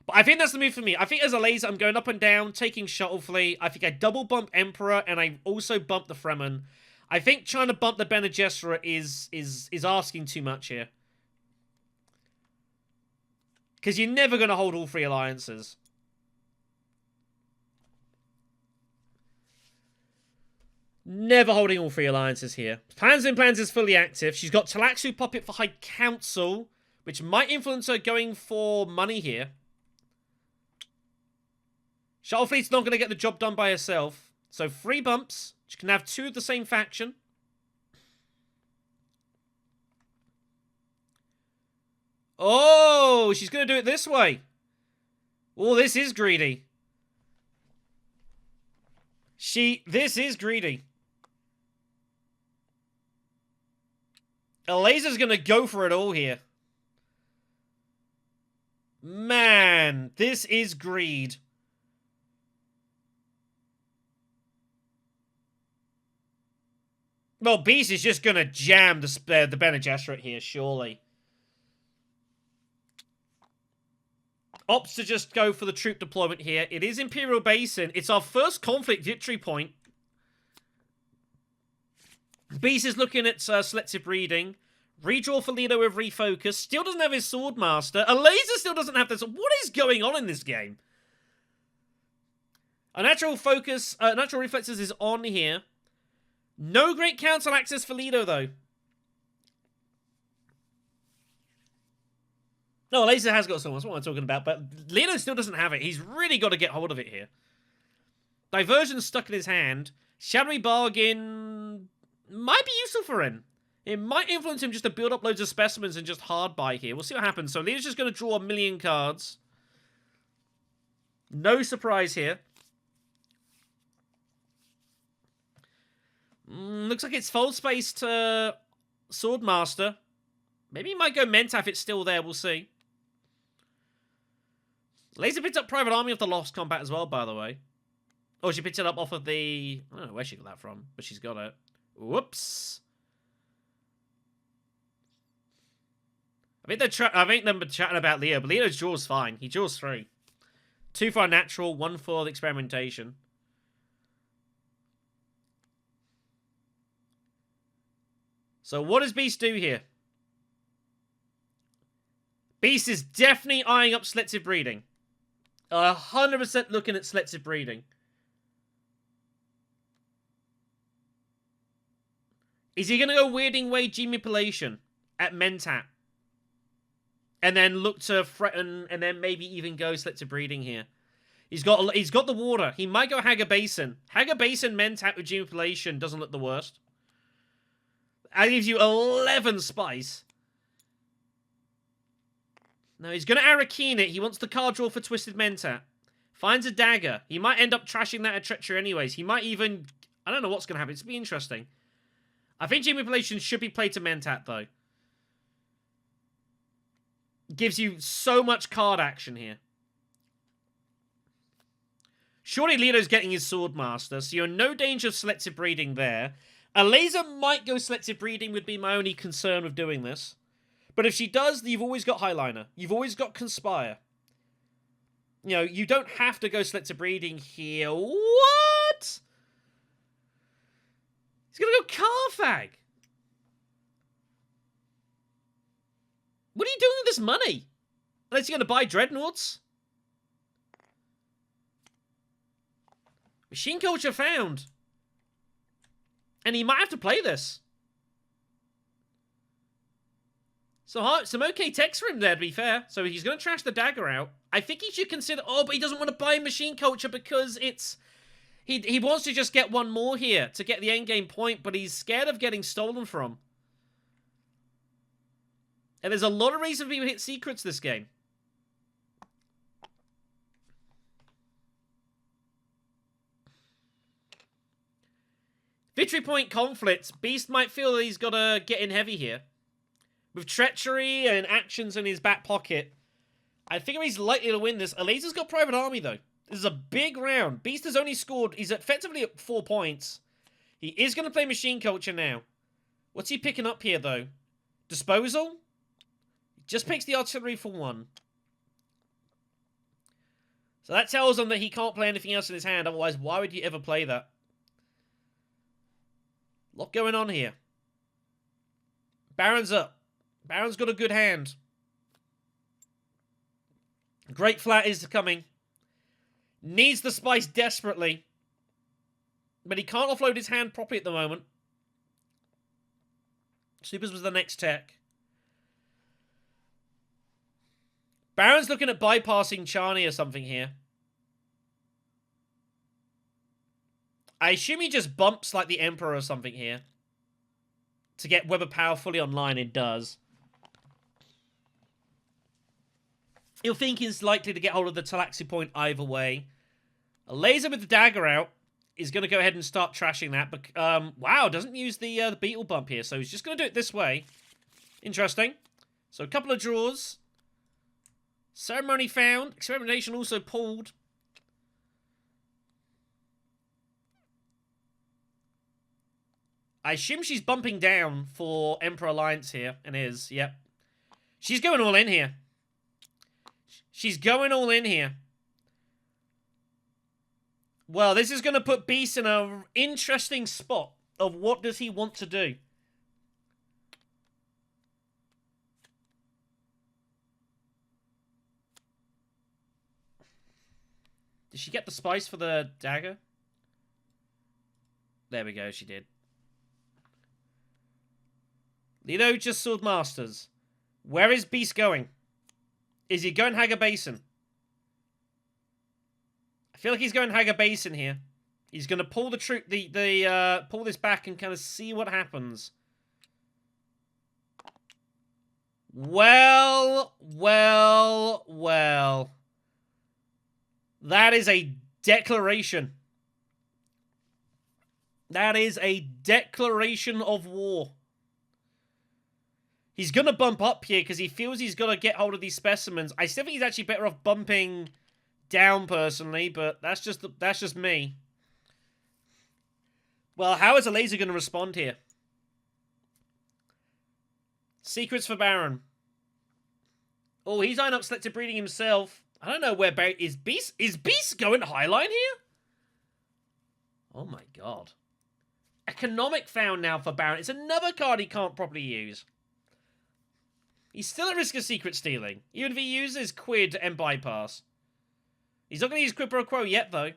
But I think that's the move for me. I think as Eliza, I'm going up and down, taking Shuttle Fleet. I think I double bump Emperor, and I also bump the Fremen. I think trying to bump the Bene Gesserit is asking too much here. Because you're never going to hold all 3 alliances. Never holding all 3 alliances here. Plans Within Plans is fully active. She's got Talaxu Puppet for High Council, which might influence her going for money here. Shuttle Fleet's not going to get the job done by herself. So 3 bumps. She can have 2 of the same faction. Oh, she's going to do it this way. Oh, this is greedy. This is greedy. Eliza's going to go for it all here. Man, this is greed. Well, Beast is just going to jam the Bene Gesserit here, surely. Opts to just go for the troop deployment here. It is Imperial Basin. It's our first conflict victory point. Beast is looking at selective reading. Redraw for Leader with refocus. Still doesn't have his Swordmaster. A laser still doesn't have this. What is going on in this game? A natural focus, natural reflexes is on here. No great council access for Lido, though. No, Laser has got someone. That's what I'm talking about. But Lido still doesn't have it. He's really got to get hold of it here. Diversion's stuck in his hand. Shadowy Bargain might be useful for him. It might influence him just to build up loads of specimens and just hard buy here. We'll see what happens. So Lido's just going to draw 1,000,000 cards. No surprise here. Looks like it's Fold Space to Swordmaster. Maybe he might go Menta if it's still there. We'll see. Laser picked up Private Army of the Lost Combat as well, by the way. Oh, she picked it up off of the... I don't know where she got that from, but she's got it. Whoops. I think they're chatting about Leo, but Leo's draws fine. He draws 3. 2 for our natural, 1 for the experimentation. So what does Beast do here? Beast is definitely eyeing up selective breeding. 100% looking at selective breeding. Is he going to go Weirding Way G-Manipulation at Mentat? And then look to threaten, and then maybe even go selective breeding here. He's got the water. He might go Hagar Basin. Hagar Basin Mentat with G-Manipulation doesn't look the worst. That gives you 11 spice. No, he's going to Arakeen it. He wants the card draw for Twisted Mentat. Finds a dagger. He might end up trashing that at Treachery anyways. He might even... I don't know what's going to happen. It's going to be interesting. I think G-Manipulation should be played to Mentat, though. Gives you so much card action here. Surely Leo's getting his Swordmaster, so you're in no danger of selective breeding there. A laser might go selective breeding would be my only concern with doing this. But if she does, you've always got Highliner. You've always got Conspire. You know, you don't have to go selective breeding here. What? He's going to go Carfag. What are you doing with this money? Unless you're going to buy Dreadnoughts? Machine Culture found. And he might have to play this. So some okay text for him there, to be fair. So he's going to trash the dagger out. I think he should consider... Oh, but he doesn't want to buy Machine Culture because it's... He wants to just get one more here to get the endgame point, but he's scared of getting stolen from. And there's a lot of reasons people hit secrets this game. Victory point conflicts. Beast might feel that he's got to get in heavy here. With treachery and actions in his back pocket, I figure he's likely to win this. Alaza's got Private Army, though. This is a big round. Beast has only scored... He's effectively at 4 points. He is going to play Machine Culture now. What's he picking up here, though? Disposal? Just picks the artillery for 1. So that tells him that he can't play anything else in his hand. Otherwise, why would you ever play that? Lot going on here. Baron's up. Baron's got a good hand. Great Flat is coming. Needs the spice desperately. But he can't offload his hand properly at the moment. Supers was the next tech. Baron's looking at bypassing Chani or something here. I assume he just bumps like the Emperor or something here. To get Web of Power fully online, it does. He'll think he's likely to get hold of the Talaxi point either way. A laser with the dagger out is going to go ahead and start trashing that. But, wow, doesn't use the beetle bump here. So he's just going to do it this way. Interesting. So a couple of draws. Ceremony found. Experimentation also pulled. I assume she's bumping down for Emperor Alliance here, and is, yep. She's going all in here. She's going all in here. Well, this is going to put Beast in an interesting spot of what does he want to do. Did she get the spice for the dagger? There we go, she did. Lido just Sword Masters. Where is Beast going? Is he going Haga Basin? I feel like he's going Haga Basin here. He's going to pull the troop, pull this back and kind of see what happens. Well. That is a declaration. That is a declaration of war. He's going to bump up here because he feels he's got to get hold of these specimens. I still think he's actually better off bumping down personally, but that's just me. Well, how is a laser going to respond here? Secrets for Baron. Oh, he's eyeing up selective breeding himself. I don't know where Barry is. Is Beast going Highline here? Oh my god. Economic found now for Baron. It's another card he can't properly use. He's still at risk of secret stealing, even if he uses Quid and Bypass. He's not going to use Quid Pro Quo yet, though.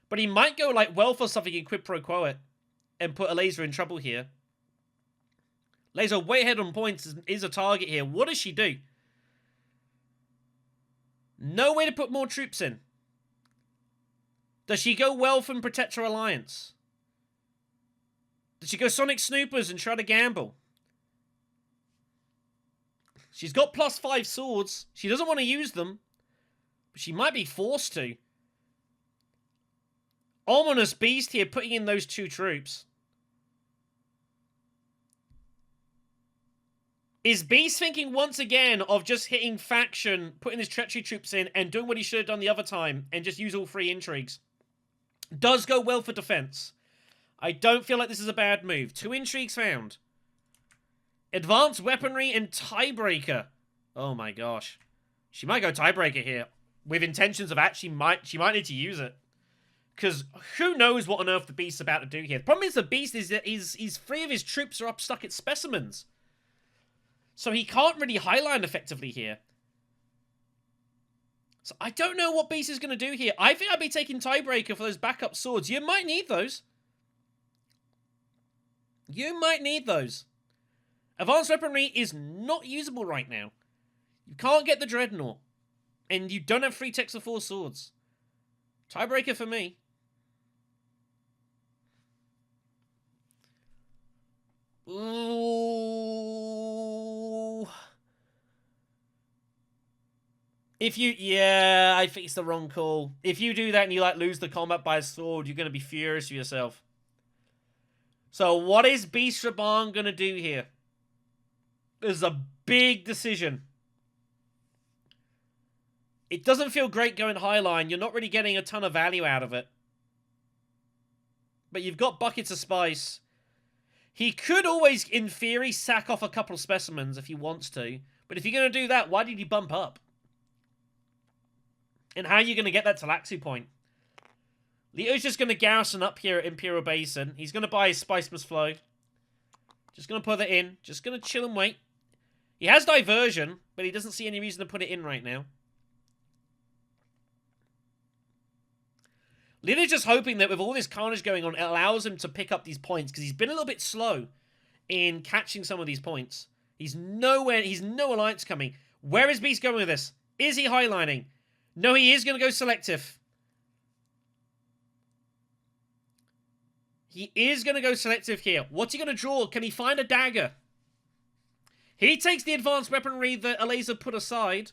But he might go, like, Wealth or something and Quid Pro Quo it, and put a laser in trouble here. Laser way ahead on points is a target here. What does she do? No way to put more troops in. Does she go Wealth and protect her alliance? Does she go Sonic Snoopers and try to gamble? She's got +5 swords. She doesn't want to use them. But she might be forced to. Ominous Beast here putting in those 2 troops. Is Beast thinking once again of just hitting faction, putting his treachery troops in, and doing what he should have done the other time, and just use all 3 intrigues? Does go well for defense. I don't feel like this is a bad move. 2 intrigues found. Advanced weaponry and tiebreaker. Oh my gosh. She might go tiebreaker here. With intentions of actually she might need to use it. Because who knows what on earth the Beast's about to do here. The problem is the Beast is that he's 3 of his troops are up stuck at specimens. So he can't really highline effectively here. So I don't know what Beast is going to do here. I think I'd be taking tiebreaker for those backup swords. You might need those. You might need those. Advanced weaponry is not usable right now. You can't get the Dreadnought. And you don't have 3 techs or 4 swords. Tiebreaker for me. Ooh. Yeah, I think it's the wrong call. If you do that and you, like, lose the combat by a sword, you're going to be furious with yourself. So what is Beast Raban going to do here? This is a big decision. It doesn't feel great going highline. You're not really getting a ton of value out of it. But you've got buckets of spice. He could always, in theory, sack off a couple of specimens if he wants to. But if you're going to do that, why did he bump up? And how are you going to get that Talaxu point? Leo's just going to garrison up here at Imperial Basin. He's going to buy his Spice Must Flow. Just going to put it in. Just going to chill and wait. He has Diversion, but he doesn't see any reason to put it in right now. Leo's just hoping that with all this carnage going on, it allows him to pick up these points, because he's been a little bit slow in catching some of these points. He's no alliance coming. Where is Beast going with this? Is he highlining? No, he is going to go selective. He is going to go selective here. What's he going to draw? Can he find a dagger? He takes the advanced weaponry that Alaza put aside.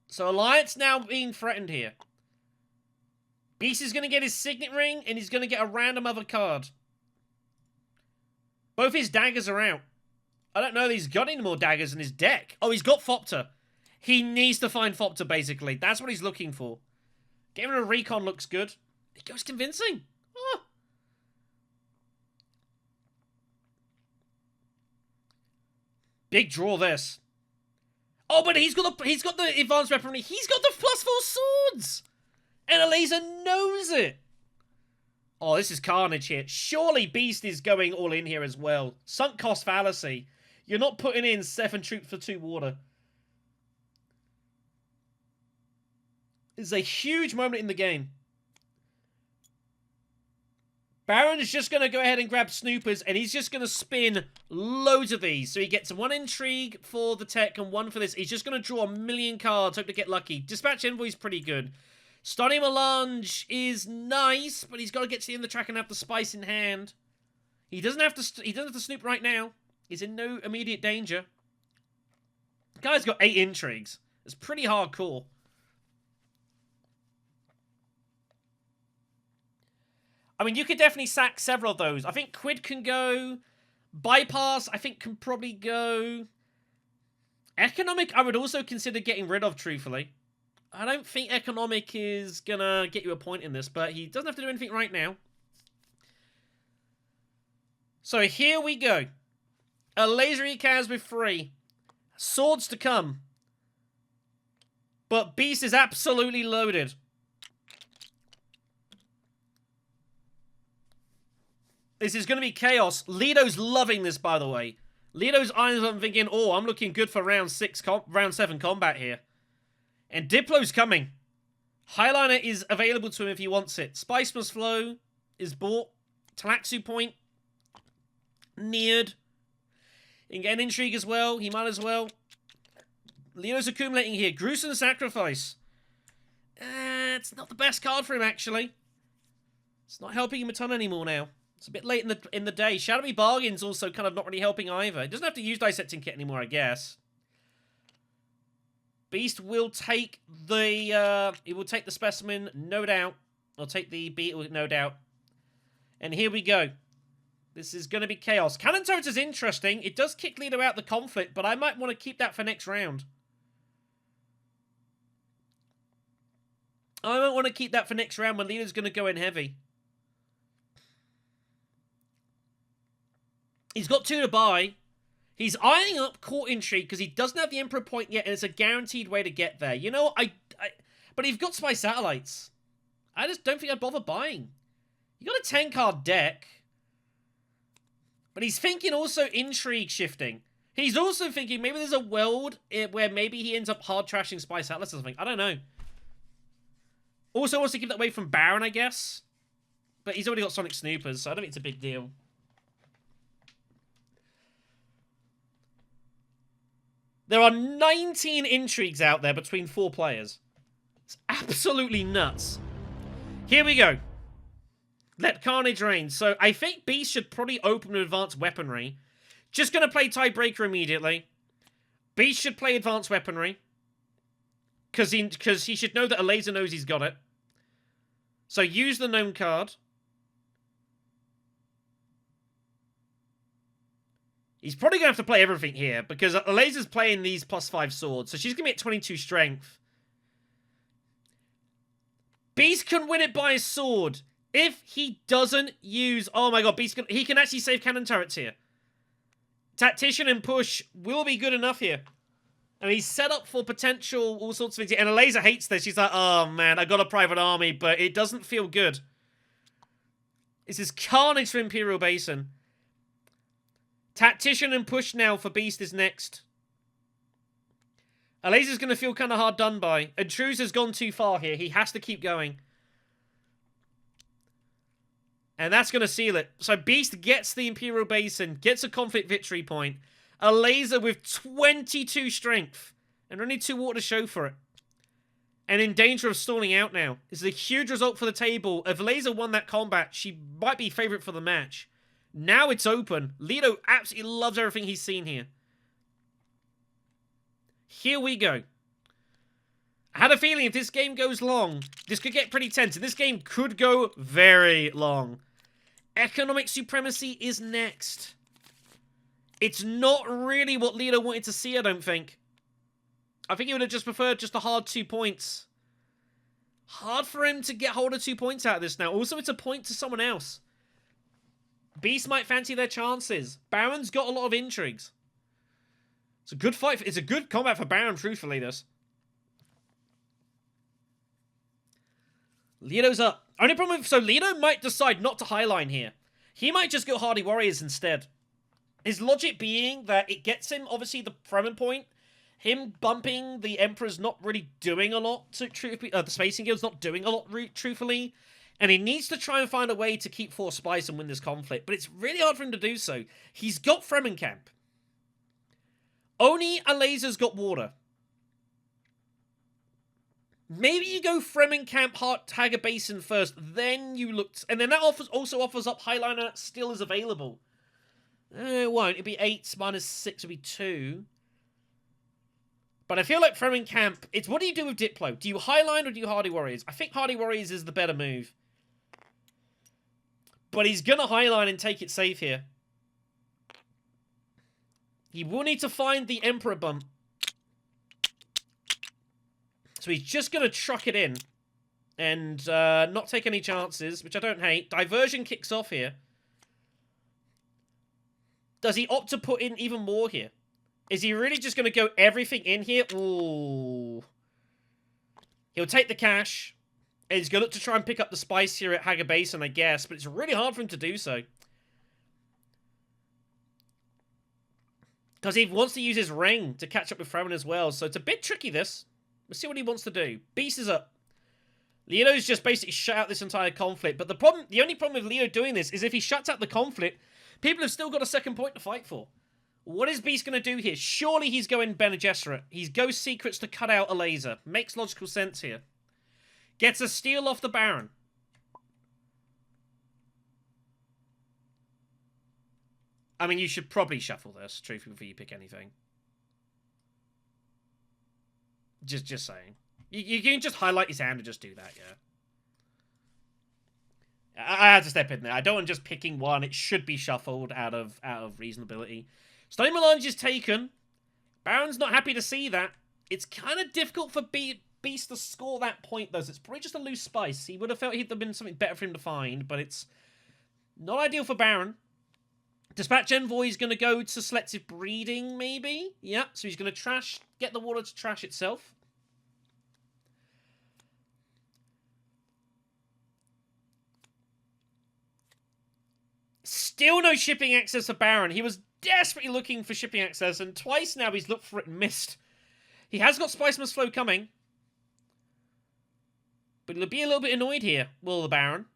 So Alliance now being threatened here. Beast is going to get his Signet Ring, and he's going to get a random other card. Both his daggers are out. I don't know that he's got any more daggers in his deck. Oh, he's got Fopter. He needs to find Fopter, basically. That's what he's looking for. Getting rid of Recon looks good. It goes convincing. Oh. Big draw, this. Oh, but he's got the advanced weaponry. He's got the +4 swords. And Aleza knows it. Oh, this is carnage here. Surely Beast is going all in here as well. Sunk cost fallacy. You're not putting in 7 troops for 2 water. It's a huge moment in the game. Baron is just going to go ahead and grab Snoopers, and he's just going to spin loads of these. So he gets 1 intrigue for the tech and 1 for this. He's just going to draw 1,000,000 cards, hope to get lucky. Dispatch Envoy is pretty good. Starting Melange is nice, but he's got to get to the end of the track and have the spice in hand. He doesn't have to snoop right now. He's in no immediate danger. The guy's got 8 intrigues. It's pretty hardcore. I mean, you could definitely sack several of those. I think Quid can go. Bypass, I think, can probably go. Economic, I would also consider getting rid of, truthfully. I don't think Economic is going to get you a point in this, but he doesn't have to do anything right now. So here we go. A laser Ekaz with 3. Swords to come. But Beast is absolutely loaded. This is going to be chaos. Lido's loving this, by the way. Lido's eyes on thinking, oh, I'm looking good for round 7 combat here. And Diplo's coming. Highliner is available to him if he wants it. Spice Must Flow is bought. Talaxu Point. Neared. He can get an intrigue as well. He might as well. Leo's accumulating here. Gruesome Sacrifice. It's not the best card for him, actually. It's not helping him a ton anymore now. It's a bit late in the day. Shadowy Bargain's also kind of not really helping either. It doesn't have to use Dissecting Kit anymore, I guess. Beast will take the he will take the specimen, no doubt. I'll take the beetle, no doubt. And here we go. This is going to be chaos. Cannon Turret is interesting. It does kick Lido out the conflict, but I might want to keep that for next round. I might want to keep that for next round when Lido's going to go in heavy. He's got 2 to buy. He's eyeing up Court Intrigue because he doesn't have the Emperor point yet, and it's a guaranteed way to get there. You know, but he's got Spy Satellites. I just don't think I'd bother buying. You got a 10-card deck. But he's thinking also Intrigue shifting. He's also thinking maybe there's a world where maybe he ends up hard trashing Spy Satellites or something. I don't know. Also wants to keep that away from Baron, I guess. But he's already got Sonic Snoopers, so I don't think it's a big deal. There are 19 intrigues out there between 4 players. It's absolutely nuts. Here we go. Let Carnage reign. So I think Beast should probably open with Advanced Weaponry. Just going to play Tiebreaker immediately. Beast should play Advanced Weaponry. Because he should know that Aleza knows he's got it. So use the Gnome card. He's probably going to have to play everything here, because Aleza's playing these +5 swords, so she's going to be at 22 strength. Beast can win it by a sword. If he doesn't use... Oh my god, he can actually save cannon turrets here. Tactician and push will be good enough here. I mean, he's set up for potential all sorts of things. And Aleza hates this. She's like, oh man, I got a private army, but it doesn't feel good. This is carnage for Imperial Basin. Tactician and push now for Beast is next. Aleza's going to feel kind of hard done by. Intruz has gone too far here. He has to keep going. And that's going to seal it. So Beast gets the Imperial Basin, gets a conflict victory point. Aleza with 22 strength. And only 2 water to show for it. And in danger of stalling out now. This is a huge result for the table. If Aleza won that combat, she might be favourite for the match. Now it's open. Lido absolutely loves everything he's seen here. Here we go. I had a feeling if this game goes long, this could get pretty tense. And this game could go very long. Economic Supremacy is next. It's not really what Leto wanted to see, I don't think. I think he would have just preferred just a hard 2 points. Hard for him to get hold of 2 points out of this now. Also, it's a point to someone else. Beast might fancy their chances. Baron's got a lot of intrigues. It's a good fight. It's a good combat for Baron, truthfully, this. Leto's up. Only problem with... So, Leto might decide not to highline here. He might just go Hardy Warriors instead. His logic being that it gets him, obviously, the Fremen point. Him bumping the Emperor's not really doing a lot. To the Spacing Guild's not doing a lot, truthfully. And he needs to try and find a way to keep 4 spice and win this conflict. But it's really hard for him to do so. He's got Fremen Camp. Only a laser's got water. Maybe you go Fremen Camp, Haga Basin first, then you look... And then that also offers up Highliner still is available. It won't. It'd be 8 minus 6 would be 2. But I feel like Fremen Camp... It's what do you do with Diplo? Do you Highline or do you Hardy Warriors? I think Hardy Warriors is the better move. But he's going to Highline and take it safe here. He will need to find the Emperor bump. So he's just going to truck it in. And not take any chances, which I don't hate. Diversion kicks off here. Does he opt to put in even more here? Is he really just going to go everything in here? Ooh. He'll take the cash. And he's going to look to try and pick up the spice here at Haga Basin, I guess. But it's really hard for him to do so. Because he wants to use his ring to catch up with Fremen as well. So it's a bit tricky, this. Let's see what he wants to do. Beast is up. Leo's just basically shut out this entire conflict. But the only problem with Leo doing this is if he shuts out the conflict, people have still got a second point to fight for. What is Beast going to do here? Surely he's going Bene Gesserit. He's Ghost Secrets to cut out a laser. Makes logical sense here. Gets a steal off the Baron. I mean, you should probably shuffle this, truthfully, before you pick anything. Just saying. You can just highlight his hand and just do that, yeah. I had to step in there. I don't want just picking one. It should be shuffled out of reasonability. Stone Melange is taken. Baron's not happy to see that. It's kind of difficult for Beast to score that point, though. So it's probably just a loose spice. He would have felt he'd have been something better for him to find, but it's not ideal for Baron. Dispatch Envoy is going to go to Selective Breeding, maybe? Yeah, so he's going to get the water to trash itself. Still no shipping access for Baron. He was desperately looking for shipping access, and twice now he's looked for it and missed. He has got Spice Must Flow coming. But he'll be a little bit annoyed here, will the Baron?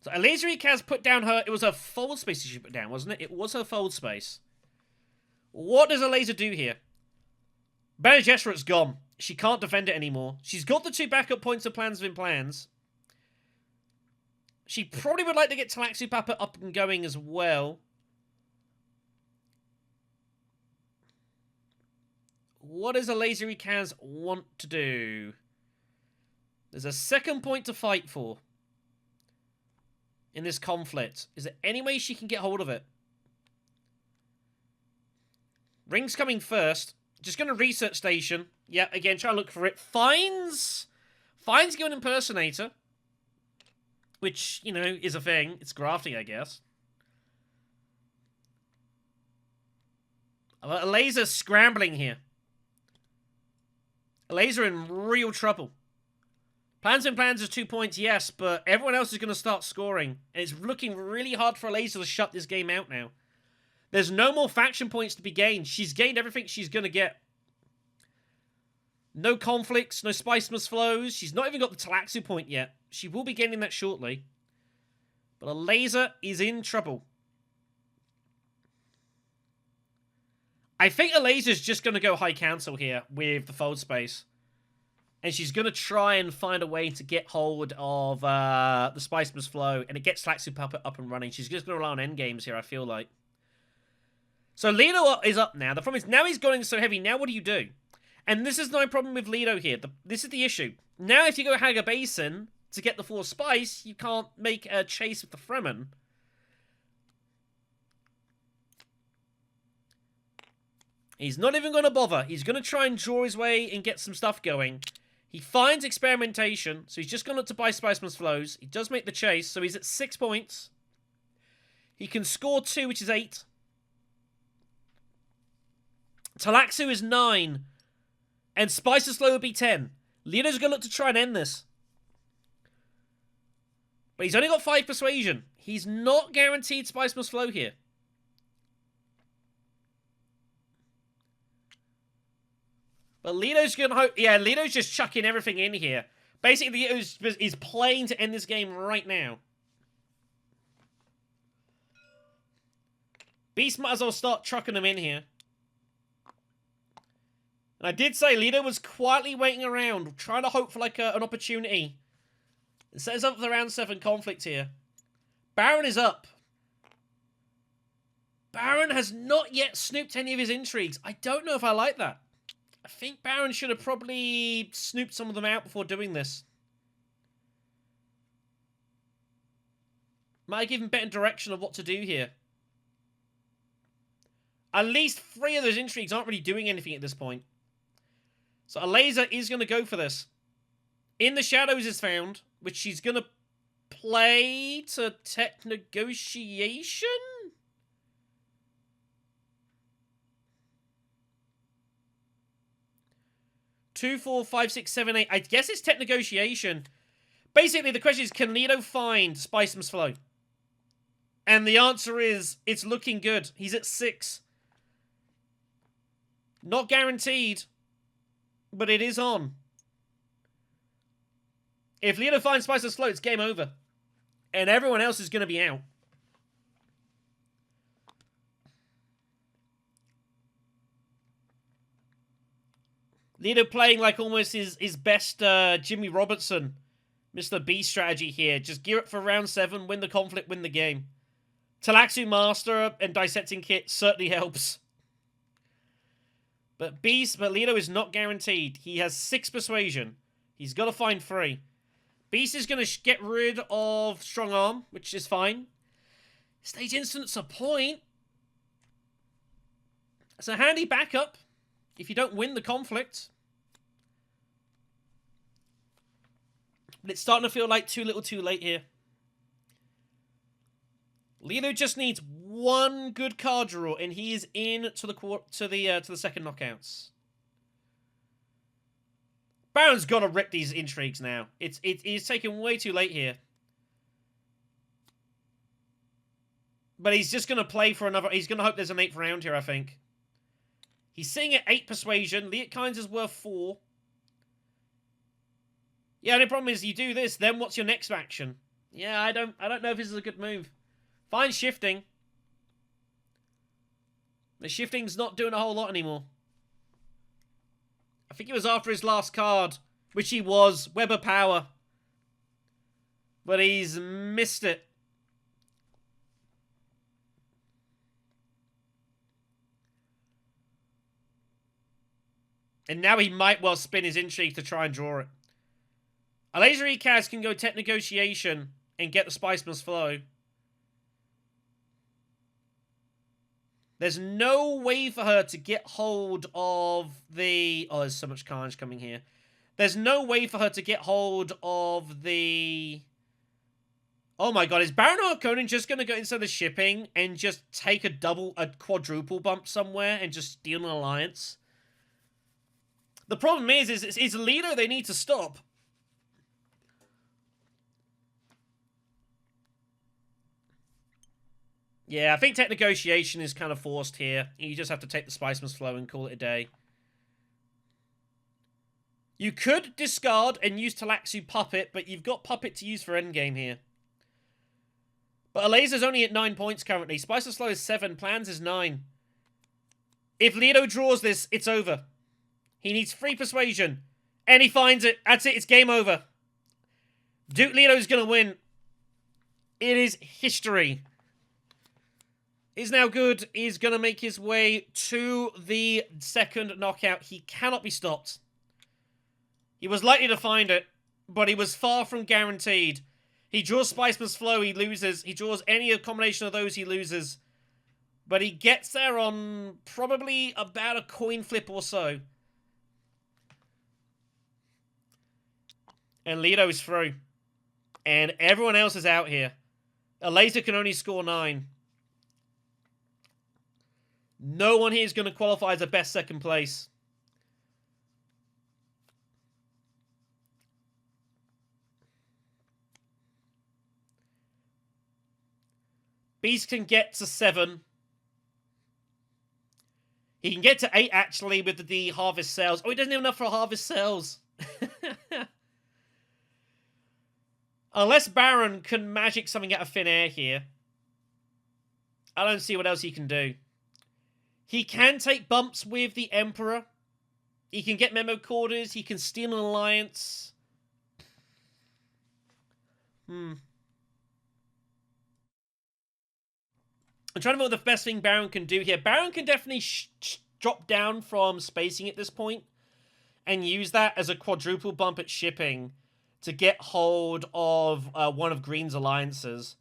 So Elazari has put down her... It was her fold space she put down, wasn't it? It was her fold space. What does a laser do here? Bene Gesserit's gone. She can't defend it anymore. She's got the 2 backup points of plans within plans. She probably would like to get Talaxu Papa up and going as well. What does a Lasery Kaz want to do? There's a second point to fight for in this conflict. Is there any way she can get hold of it? Ring's coming first. Just going to research station. Yeah, again, try to look for it. Finds going Impersonator. Which, you know, is a thing. It's grafting, I guess. A laser scrambling here. A laser in real trouble. Plans and plans is 2 points, yes, but everyone else is going to start scoring. And it's looking really hard for a laser to shut this game out now. There's no more faction points to be gained. She's gained everything she's going to get. No conflicts, no Spice Must Flows. She's not even got the Talaxu point yet. She will be gaining that shortly. But a laser is in trouble. I think a laser's just going to go High Council here with the fold space. And she's going to try and find a way to get hold of the Spice Must Flow. And it gets Talaxu Puppet up and running. She's just going to rely on endgames here, I feel like. So Lino is up now. The problem is now he's going so heavy. Now what do you do? And this is no problem with Lido here. This is the issue. Now if you go Haga Basin to get the 4 spice, you can't make a chase with the Fremen. He's not even going to bother. He's going to try and draw his way and get some stuff going. He finds experimentation, so he's just gone up to buy Spice Must Flows. He does make the chase, so he's at 6 points. He can score 2, which is 8. Talaxu is 9. And Spice Must Flow would be 10. Leo's going to look to try and end this. But he's only got 5 persuasion. He's not guaranteed Spice Must Flow here. But Leto's going to hope... Yeah, Leto's just chucking everything in here. Basically, Leto is playing to end this game right now. Beast might as well start trucking them in here. And I did say Leto was quietly waiting around, trying to hope for like an opportunity. It sets up for the round 7 conflict here. Baron is up. Baron has not yet snooped any of his intrigues. I don't know if I like that. I think Baron should have probably snooped some of them out before doing this. Might give him better direction of what to do here. At least 3 of those intrigues aren't really doing anything at this point. So a laser is going to go for this. In the Shadows is found, which she's going to play to tech negotiation? 2, 4, 5, 6, 7, 8. I guess it's tech negotiation. Basically, the question is, can Leto find Spice Must Flow? And the answer is, it's looking good. He's at 6. Not guaranteed, but it is on. If Leto finds Spice Must Flow, it's game over. And everyone else is going to be out. Leto playing like almost his best Jimmy Robertson, Mr. B strategy here. Just gear up for round 7, win the conflict, win the game. Talaxu Master and Dissecting Kit certainly helps. But Leto is not guaranteed. He has 6 persuasion. He's got to find 3. Beast is going to get rid of Strong Arm, which is fine. Stage Instant's a point. It's a handy backup if you don't win the conflict. But it's starting to feel like too little too late here. Leto just needs 1 good card draw, and he is in to the second knockouts. Baron's got to rip these intrigues now. It's taken way too late here. But he's just going to play for another... He's going to hope there's an 8th round here, I think. He's sitting at 8 persuasion. Liet Kynes is worth 4. Yeah, the problem is you do this, then what's your next action? Yeah, I don't know if this is a good move. Fine shifting. The shifting's not doing a whole lot anymore. I think it was after his last card, which he was, Web of Power. But he's missed it. And now he might well spin his intrigue to try and draw it. A Laser Ekaz can go tech negotiation and get the Spice Must Flow. There's no way for her to get hold of the... Oh, there's so much carnage coming here. There's no way for her to get hold of the... Oh my god, is Baron Harkonnen just going to go inside the shipping and just take a quadruple bump somewhere and just steal an alliance? The problem is Leto they need to stop. Yeah, I think tech negotiation is kind of forced here. You just have to take the Spice Must Flow and call it a day. You could discard and use Talaxu Puppet, but you've got Puppet to use for endgame here. But Alaza's only at 9 points currently. Spice Must Flow is 7. Plans is 9. If Leto draws this, it's over. He needs 3 persuasion. And he finds it. That's it. It's game over. Duke Leto's going to win. It is history. Iznaugood is going to make his way to the second knockout. He cannot be stopped. He was likely to find it, but he was far from guaranteed. He draws Spiceman's Flow, he loses. He draws any combination of those, he loses. But he gets there on probably about a coin flip or so. And Leto's through. And everyone else is out here. A laser can only score 9. No one here is going to qualify as a best second place. Beast can get to 7. He can get to 8, actually, with the Harvest Sales. Oh, he doesn't have enough for Harvest Sales. Unless Baron can magic something out of thin air here. I don't see what else he can do. He can take bumps with the Emperor. He can get Memo Quarters. He can steal an alliance. I'm trying to remember what the best thing Baron can do here. Baron can definitely drop down from spacing at this point and use that as a quadruple bump at shipping to get hold of one of Green's alliances.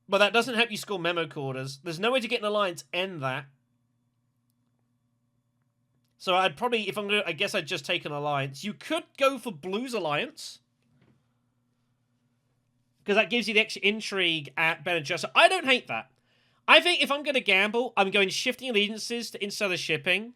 But that doesn't help you score Memo Quarters. There's no way to get an alliance and that. So I'd probably, if I'm going to, I guess I'd just take an alliance. You could go for Blue's alliance, because that gives you the extra intrigue at Bene Gesserit. I don't hate that. I think if I'm going to gamble, I'm going shifting allegiances to instead of shipping.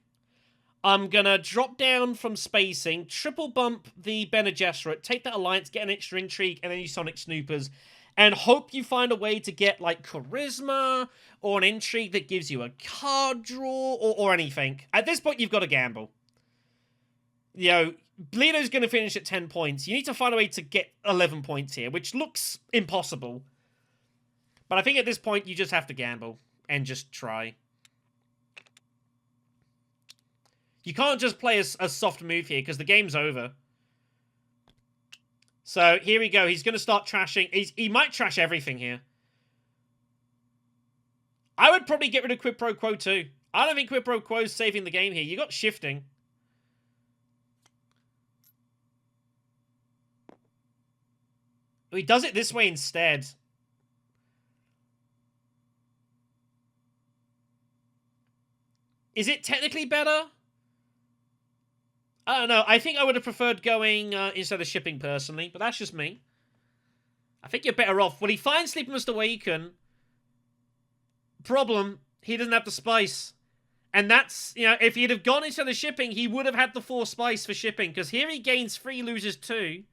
I'm going to drop down from spacing, triple bump the Bene Gesserit, take that alliance, get an extra intrigue, and then use Sonic Snoopers. And hope you find a way to get, like, charisma or an intrigue that gives you a card draw or anything. At this point, you've got to gamble. You know, Bleedo's going to finish at 10 points. You need to find a way to get 11 points here, which looks impossible. But I think at this point, you just have to gamble and just try. You can't just play a soft move here, because the game's over. So, here we go. He's going to start trashing. He might trash everything here. I would probably get rid of Quid Pro Quo too. I don't think Quid Pro Quo is saving the game here. You got shifting. He does it this way instead. Is it technically better? I don't know. I think I would have preferred going instead of shipping personally, but that's just me. I think you're better off. When he finds Sleeper Must Awaken, problem, he doesn't have the spice. And that's, you know, if he'd have gone instead of shipping, he would have had the 4 spice for shipping, because here he gains 3, loses 2.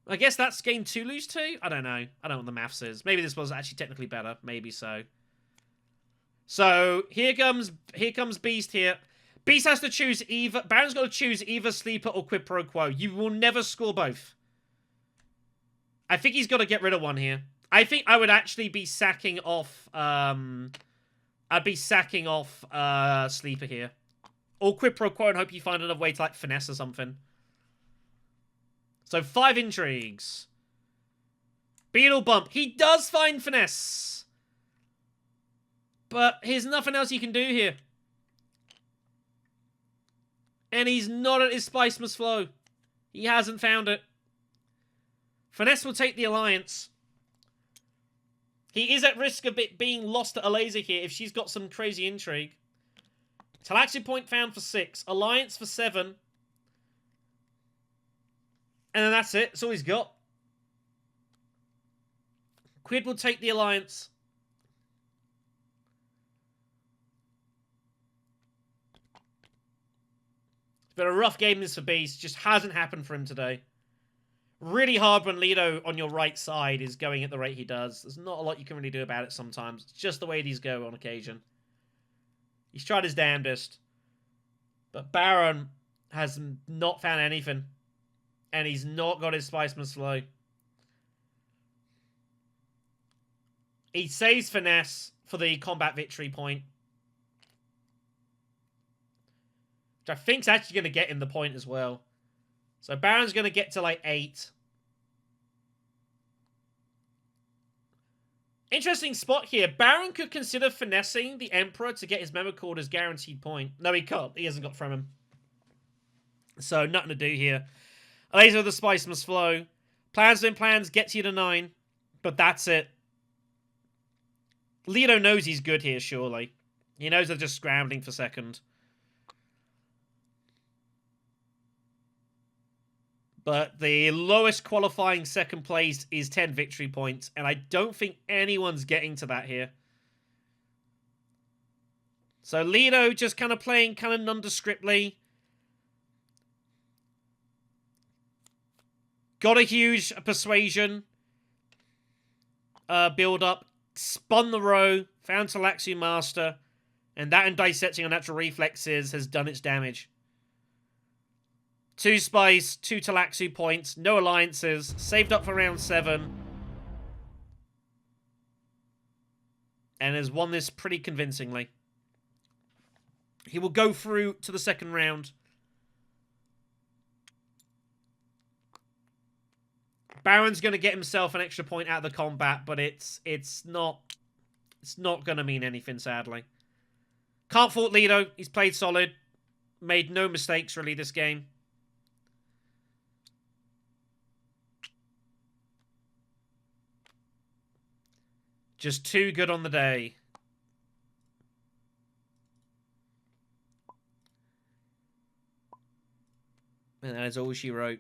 I guess that's gain 2, lose 2? I don't know. I don't know what the maths is. Maybe this was actually technically better. Maybe so. So, here comes Beast here. Beast has to choose either... Baron's got to choose either Sleeper or Quid Pro Quo. You will never score both. I think he's got to get rid of one here. I think I would actually be sacking off... I'd be sacking off Sleeper here. Or Quid Pro Quo and hope you find another way to, like, finesse or something. So, 5 intrigues. Beetle Bump. He does find finesse. But here's nothing else he can do here. And he's not at his Spice Must Flow. He hasn't found it. Finesse will take the alliance. He is at risk of it being lost at a laser here if she's got some crazy intrigue. Talaxi point found for 6. Alliance for 7. And then that's it. That's all he's got. Quid will take the alliance. It's been a rough game this for Beast. Just hasn't happened for him today. Really hard when Leto on your right side is going at the rate he does. There's not a lot you can really do about it sometimes. It's just the way these go on occasion. He's tried his damnedest. But Baron has not found anything. And he's not got his Spice Must Flow. He saves Finesse for the combat victory point. Which I think's actually going to get him the point as well. So Baron's going to get to like 8. Interesting spot here. Baron could consider finessing the Emperor to get his memo cord as guaranteed point. No, he can't. He hasn't got from him. So, nothing to do here. A laser with the spice must flow. Plans within plans gets you to 9. But that's it. Leto knows he's good here, surely. He knows they're just scrambling for second. But the lowest qualifying second place is 10 victory points, and I don't think anyone's getting to that here. So Leto just kind of playing kind of nondescriptly. Got a huge persuasion build up, spun the row, found Talaxu Master, and that and dissecting on natural reflexes has done its damage. 2 spice, 2 Talaxu points, no alliances, saved up for round 7. And has won this pretty convincingly. He will go through to the second round. Baron's going to get himself an extra point out of the combat, but it's not going to mean anything, sadly. Can't fault Leto. He's played solid. Made no mistakes, really, this game. Just too good on the day. And that is all she wrote.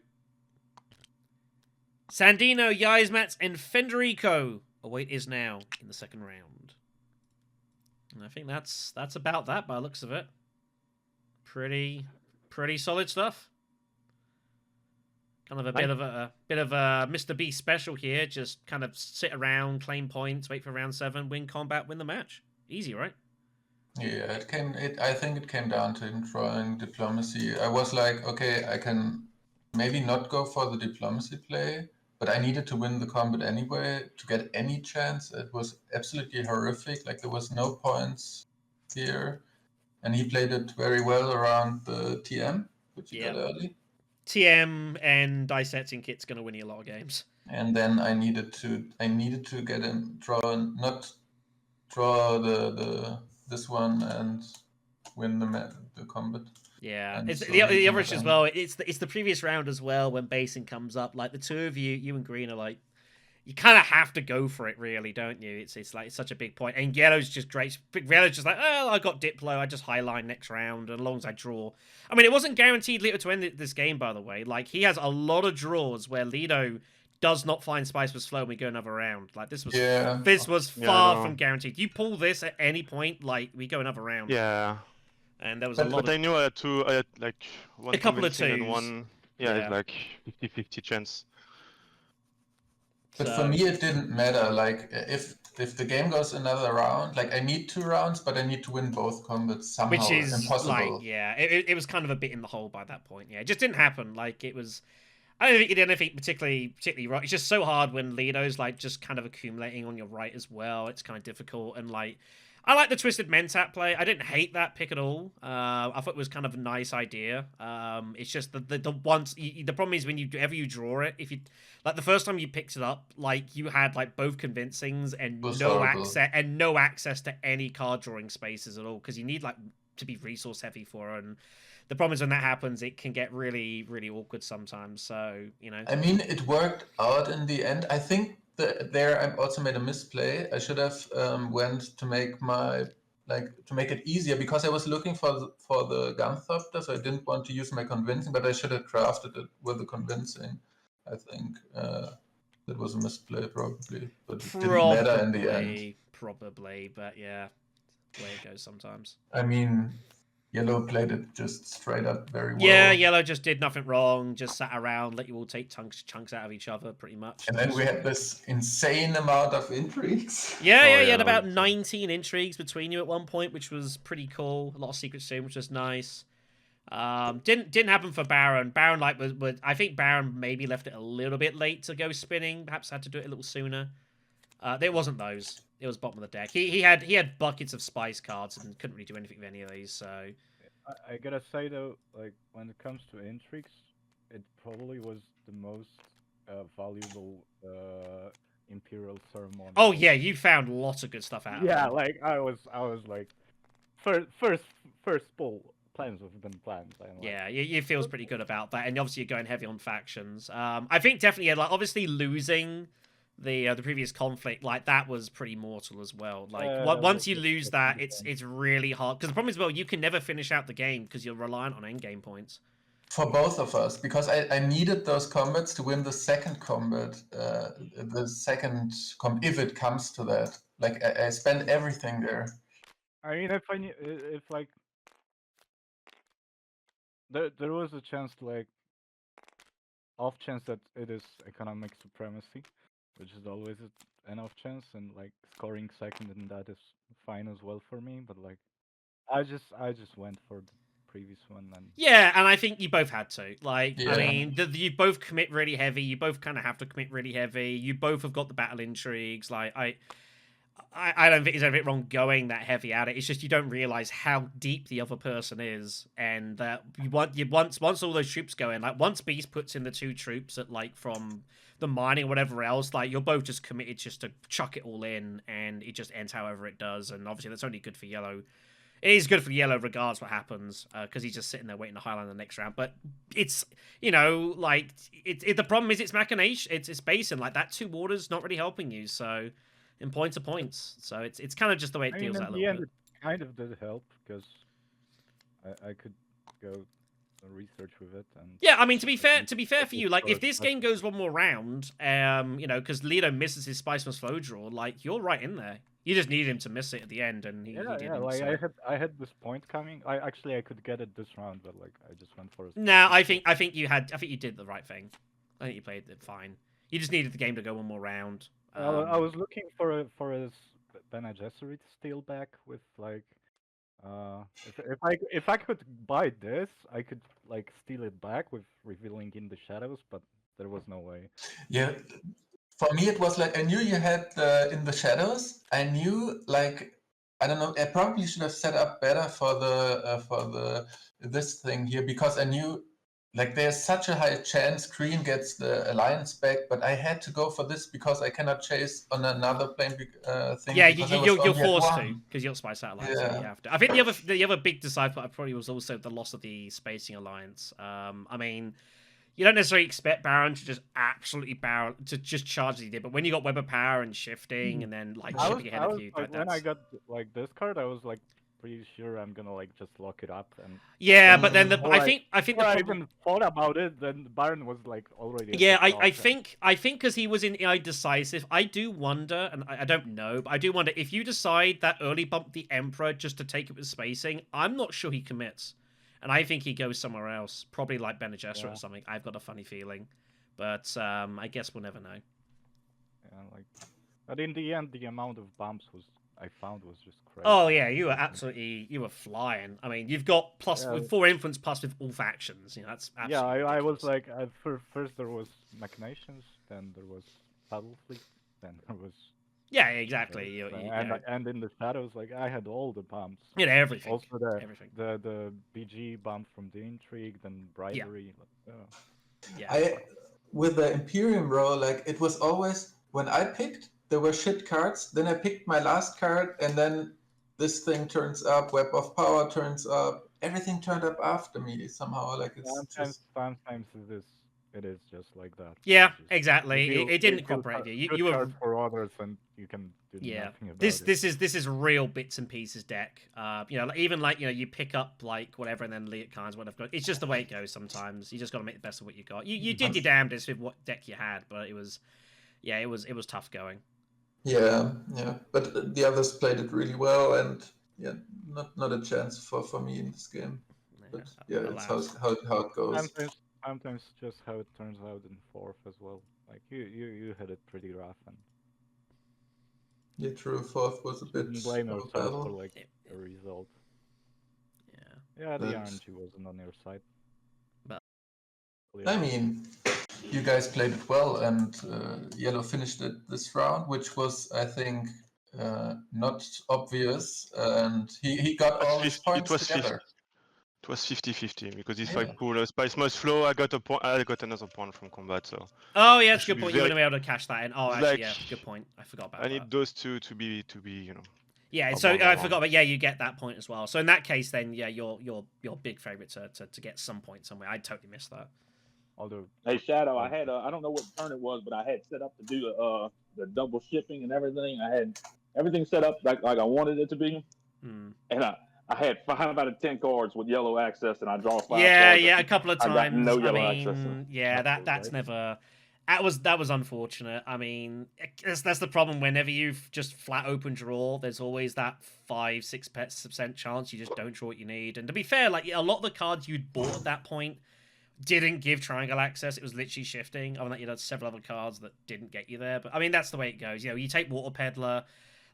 Sandino, Yzmats, and Federico await Iznaugood in the second round. And I think that's about that by the looks of it. Pretty solid stuff. Kind of a bit of a Mr. Beast special here. Just kind of sit around, claim points, wait for round 7, win combat, win the match. Easy, right? Yeah, I think it came down to him trying diplomacy. I was like, okay, I can maybe not go for the diplomacy play, but I needed to win the combat anyway to get any chance. It was absolutely horrific. Like there was no points here, and he played it very well around the TM, which he got early. TM and dissecting kit's going to win you a lot of games. And then I needed to get him not draw this one and win the combat. Yeah, it's the other issue as well. It's the previous round as well when basing comes up. Like the two of you and Green are like, you kind of have to go for it, really, don't you? It's like it's such a big point. And Yellow's just great. Yellow's just like, oh, I got Diplo. I just highline next round, and as long as I draw. I mean, it wasn't guaranteed Leto to end this game, by the way. Like he has a lot of draws where Leto does not find Spice was slow and we go another round. Like this was far from guaranteed. You pull this at any point, like we go another round. Yeah. And there was a lot. But I knew I had like one a couple of twos. And one. Yeah, like 50-50 chance. But for me, it didn't matter. Like if the game goes another round, like I need 2 rounds, but I need to win both combats somehow. Which is impossible. Like, yeah, it was kind of a bit in the hole by that point. Yeah, it just didn't happen. Like it was. I don't think he did anything particularly right. It's just so hard when Leto's like just kind of accumulating on your right as well. It's kind of difficult, and like I like the Twisted Mentat play. I didn't hate that pick at all. I thought it was kind of a nice idea. It's just the problem is when whenever you draw it, if you like the first time you picked it up, like you had like both convincings and no access to any card drawing spaces at all because you need like to be resource heavy for it. And the problem is when that happens, it can get really, really awkward sometimes. So, you know. I mean, it worked out in the end. I think there I also made a misplay. I should have went to make it easier because I was looking for the Gunthopter, so I didn't want to use my convincing, but I should have crafted it with the convincing. I think that was a misplay probably, but it didn't matter in the end. Probably, but yeah, the way it goes sometimes. I mean, Yellow played it just straight up very well. Yeah, Yellow just did nothing wrong, just sat around, let you all take chunks out of each other, pretty much. And then we had this insane amount of intrigues. Yeah, you had about 19 intrigues between you at one point, which was pretty cool. A lot of secret soon, which was nice. Didn't happen for Baron. Baron was I think Baron maybe left it a little bit late to go spinning. Perhaps had to do it a little sooner. It wasn't those. It was bottom of the deck. He had buckets of spice cards and couldn't really do anything with any of these. So I gotta say though, like when it comes to intrigues, it probably was the most valuable Imperial ceremony. Oh yeah, you found lots of good stuff out of Yeah, them. like I was like first pull plans have been planned. I'm like, Yeah, you feels pretty good about that, and obviously you're going heavy on factions. I think definitely, yeah, like obviously losing the previous conflict, like that was pretty mortal as well. Like once you lose that, it's really hard because the problem is, well, you can never finish out the game because you're reliant on endgame points. For both of us, because I needed those combats to win the second combat, if it comes to that. Like I spent everything there. I mean, if like there was a chance, like off chance that it is economic supremacy, which is always an off chance, and like scoring second and that is fine as well for me. But like, I just went for the previous one and Yeah, and I think you both had to. Like, I Yeah. mean, you both commit really heavy. You both kind of have to commit really heavy. You both have got the battle intrigues. Like, I don't think there's anything wrong going that heavy at it. It's just you don't realize how deep the other person is, and that once all those troops go in, like once Beast puts in the 2 troops at like from the mining or whatever else, like you're both just committed just to chuck it all in, and it just ends however it does. And obviously that's only good for yellow. It is good for yellow regardless what happens, because he's just sitting there waiting to highline the next round. But it's, you know, like the problem is it's machination, it's basing like that 2 orders not really helping you. So in points are points. So it's kind of just the way it feels that a little bit. It kind of did help because I could go research with it and Yeah, I mean to be fair for you, like if this game goes one more round, you know, because Leto misses his Spice Must Flow draw, like you're right in there. You just needed him to miss it at the end, and he didn't. Yeah, like so. I had this point coming. I could get it this round, but like I just went for a. No, I think you did the right thing. I think you played it fine. You just needed the game to go one more round. I was looking for a Bene Gesserit steal back with like, if I could buy this, I could like steal it back with revealing in the shadows, but there was no way. Yeah, for me it was like I knew you had in the shadows. I knew like I don't know. I probably should have set up better for the this thing here because I knew like there's such a high chance Green gets the alliance back, but I had to go for this because I cannot chase on another plane thing. Yeah, because you're forced to because you're Spice Satellites. Yeah. So you have to. I think the other big decisive probably was also the loss of the spacing alliance. I mean, you don't necessarily expect Baron to just absolutely to just charge as he did, but when you got Weber power and shifting and then like shipping ahead of you, like, when I got like this card, I was like pretty sure I'm gonna like just lock it up and. Yeah, but then I think I even thought about it. Then Baron was like already. Yeah, I think because he was in AI decisive, I do wonder, and I don't know, but I do wonder if you decide that early bump the Emperor just to take it with spacing. I'm not sure he commits, and I think he goes somewhere else, probably like Bene Gesserit or something. I've got a funny feeling, but I guess we'll never know. Yeah, like, but in the end, the amount of bumps I found was just crazy. Oh yeah, you were flying. I mean, you've got with 4 influence plus with all factions. You know, that's absolutely I was like first there was machinations, then there was battle fleet, then there was exactly. And in the shadows, like I had all the bumps. You know, everything. Also everything. The BG bump from the intrigue, then bribery. With the Imperium roll, like it was always when I picked. There were shit cards. Then I picked my last card, and then this thing turns up. Web of Power turns up. Everything turned up after me somehow. Like it's sometimes it is just like that. Yeah, exactly. It didn't cooperate with you. You were for others, and you can do nothing about it. This is real bits and pieces deck. You know, even like you pick up like whatever, and then Leot Khan's whatever. It's just the way it goes sometimes. You just got to make the best of what you got. You did your damnedest with what deck you had, but it was tough going. Yeah, but the others played it really well, and not a chance for me in this game. But it's how it goes. Sometimes just how it turns out in 4th as well. Like you had it pretty rough, and yeah, true. 4th was a bit. Blame yourself for like a result. Yeah, the RNG wasn't on your side. But I mean, you guys played it well, and Yellow finished it this round, which was, I think, not obvious, and he got all his points together. It was 50-50 because if Yeah. I pull a Spice Must Flow, I got a point. I got another point from combat. So Oh yeah, that's a should good be point. You very- wouldn't be able to cash that in. Oh, It's actually, like- yeah, good point. I forgot about I that. need those two to be Yeah, a so one I on forgot, one. but yeah, you get that point as well. So in that case, then yeah, you're big favorite to get some point somewhere. I totally missed that. Although, Hey Shadow, I had I don't know what turn it was, but I had set up to do the double shipping and everything. I had everything set up like I wanted it to be, and I had 5 out of 10 cards with yellow access, and I draw 5 Yeah, cards. yeah, a couple of times. I got no I yellow mean, access. yeah, Not that's right. never. That was unfortunate. I mean, that's the problem. Whenever you've just flat open draw, there's always that 5-6% chance you just don't draw what you need. And to be fair, like a lot of the cards you'd bought at that point didn't give triangle access. It was literally shifting. I mean, you had several other cards that didn't get you there. But I mean, that's the way it goes. You know, you take Water Peddler,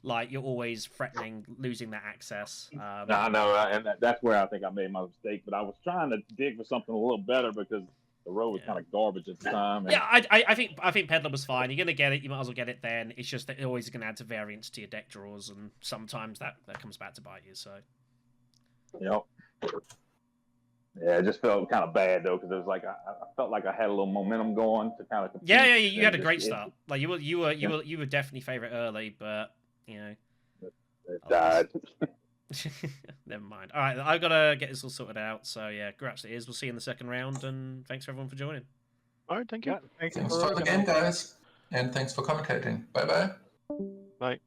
like you're always threatening losing that access. I know, and that's where I think I made my mistake. But I was trying to dig for something a little better because the road was kind of garbage at the time. And Yeah, I think Peddler was fine. You're gonna get it. You might as well get it then. It's just that it always gonna add to variance to your deck draws, and sometimes that comes back to bite you. So. Yep. Yeah, it just felt kind of bad though because it was like I felt like I had a little momentum going to kind of. Yeah, you had a great start. Like you were definitely favorite early, but you know. It died. Never mind. All right, I've got to get this all sorted out. So yeah, congrats it is. We'll see you in the second round, and thanks for everyone for joining. All right, thank you. yeah, thanks Thanks for for the game, guys. And thanks for commentating. Bye-bye. Bye.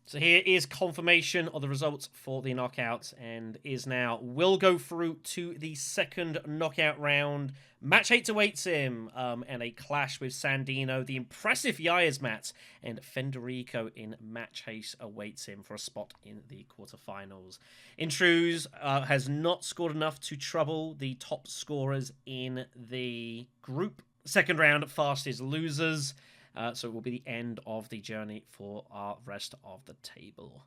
So here is confirmation of the results for the knockouts, and is now will go through to the second knockout round. Match 8 awaits him, and a clash with Sandino. The impressive Yayasmat and Federico in match haste awaits him for a spot in the quarterfinals. Intruz has not scored enough to trouble the top scorers in the group. Second round, fastest losers. So it will be the end of the journey for our rest of the table.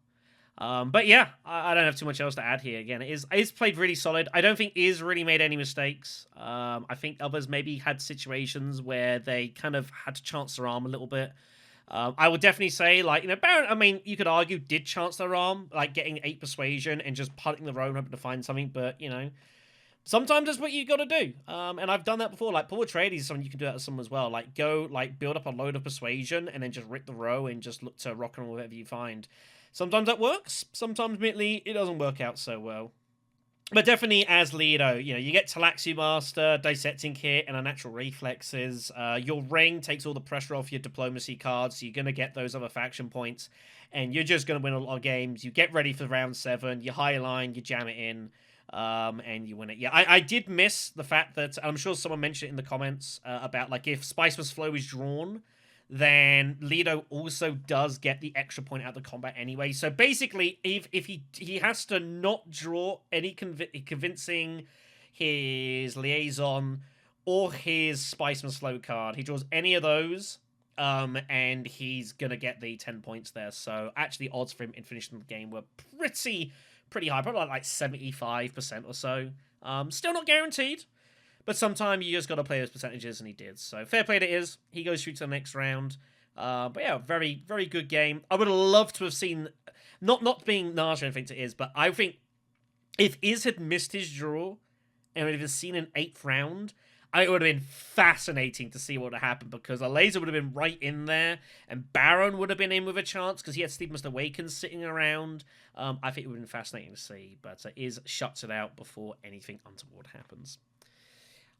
But yeah, I don't have too much else to add here. Again, it's played really solid. I don't think Iz really made any mistakes. I think others maybe had situations where they kind of had to chance their arm a little bit. I would definitely say, like, you know, Baron, I mean, you could argue did chance their arm, like getting 8 persuasion and just putting the road hoping to find something, but, you know, sometimes that's what you got to do. And I've done that before. Like, Poor Trade is something you can do that to someone as well. Like, go, like, build up a load of persuasion and then just rip the row and just look to rock and roll whatever you find. Sometimes that works. Sometimes, admittedly, it doesn't work out so well. But definitely as Lido, you know, you get Talaxi Master, Dissecting Kit, and Unnatural Reflexes. Your Ring takes all the pressure off your Diplomacy cards, so you're going to get those other faction points. And you're just going to win a lot of games. You get ready for round 7, you high line, you jam it in. And you win it. Yeah, I did miss the fact that, I'm sure someone mentioned it in the comments, about, like, if Spice Must Flow is drawn, then Lido also does get the extra point out of the combat anyway. So basically, if he has to not draw any convincing his Liaison or his Spice Must Flow card, he draws any of those, and he's gonna get the 10 points there. So actually, odds for him in finishing the game were pretty high, probably like 75% or so. Still not guaranteed, but sometimes you just got to play those percentages, and he did. So fair play to Iz. He goes through to the next round. But yeah, very, very good game. I would have loved to have seen, not being Naj or anything to Iz, but I think if Iz had missed his draw and would have seen an 8th round, it would have been fascinating to see what would have happened, because a laser would have been right in there, and Baron would have been in with a chance because he had Steve Must Awaken sitting around. I think it would have been fascinating to see, but Iz shuts it out before anything untoward happens.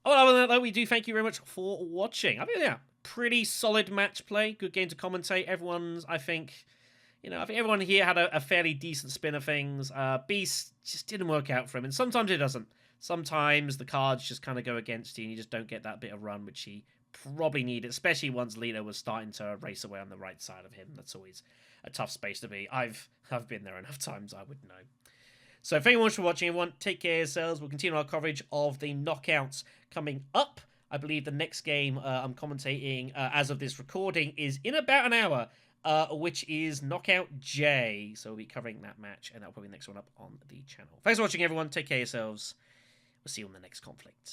Oh, other than that, though, we do thank you very much for watching. I mean, yeah, pretty solid match play. Good game to commentate. I think everyone here had a fairly decent spin of things. Beast just didn't work out for him, and sometimes it doesn't. Sometimes the cards just kind of go against you, and you just don't get that bit of run, which he probably needed, especially once Lido was starting to race away on the right side of him. That's always a tough space to be. I've been there enough times, I would know. So thank you very much for watching, everyone. Take care of yourselves. We'll continue our coverage of the knockouts coming up. I believe the next game I'm commentating as of this recording is in about an hour, which is Knockout J. So we'll be covering that match, and that'll probably be the next one up on the channel. Thanks for watching, everyone. Take care of yourselves. We'll see you on the next conflict.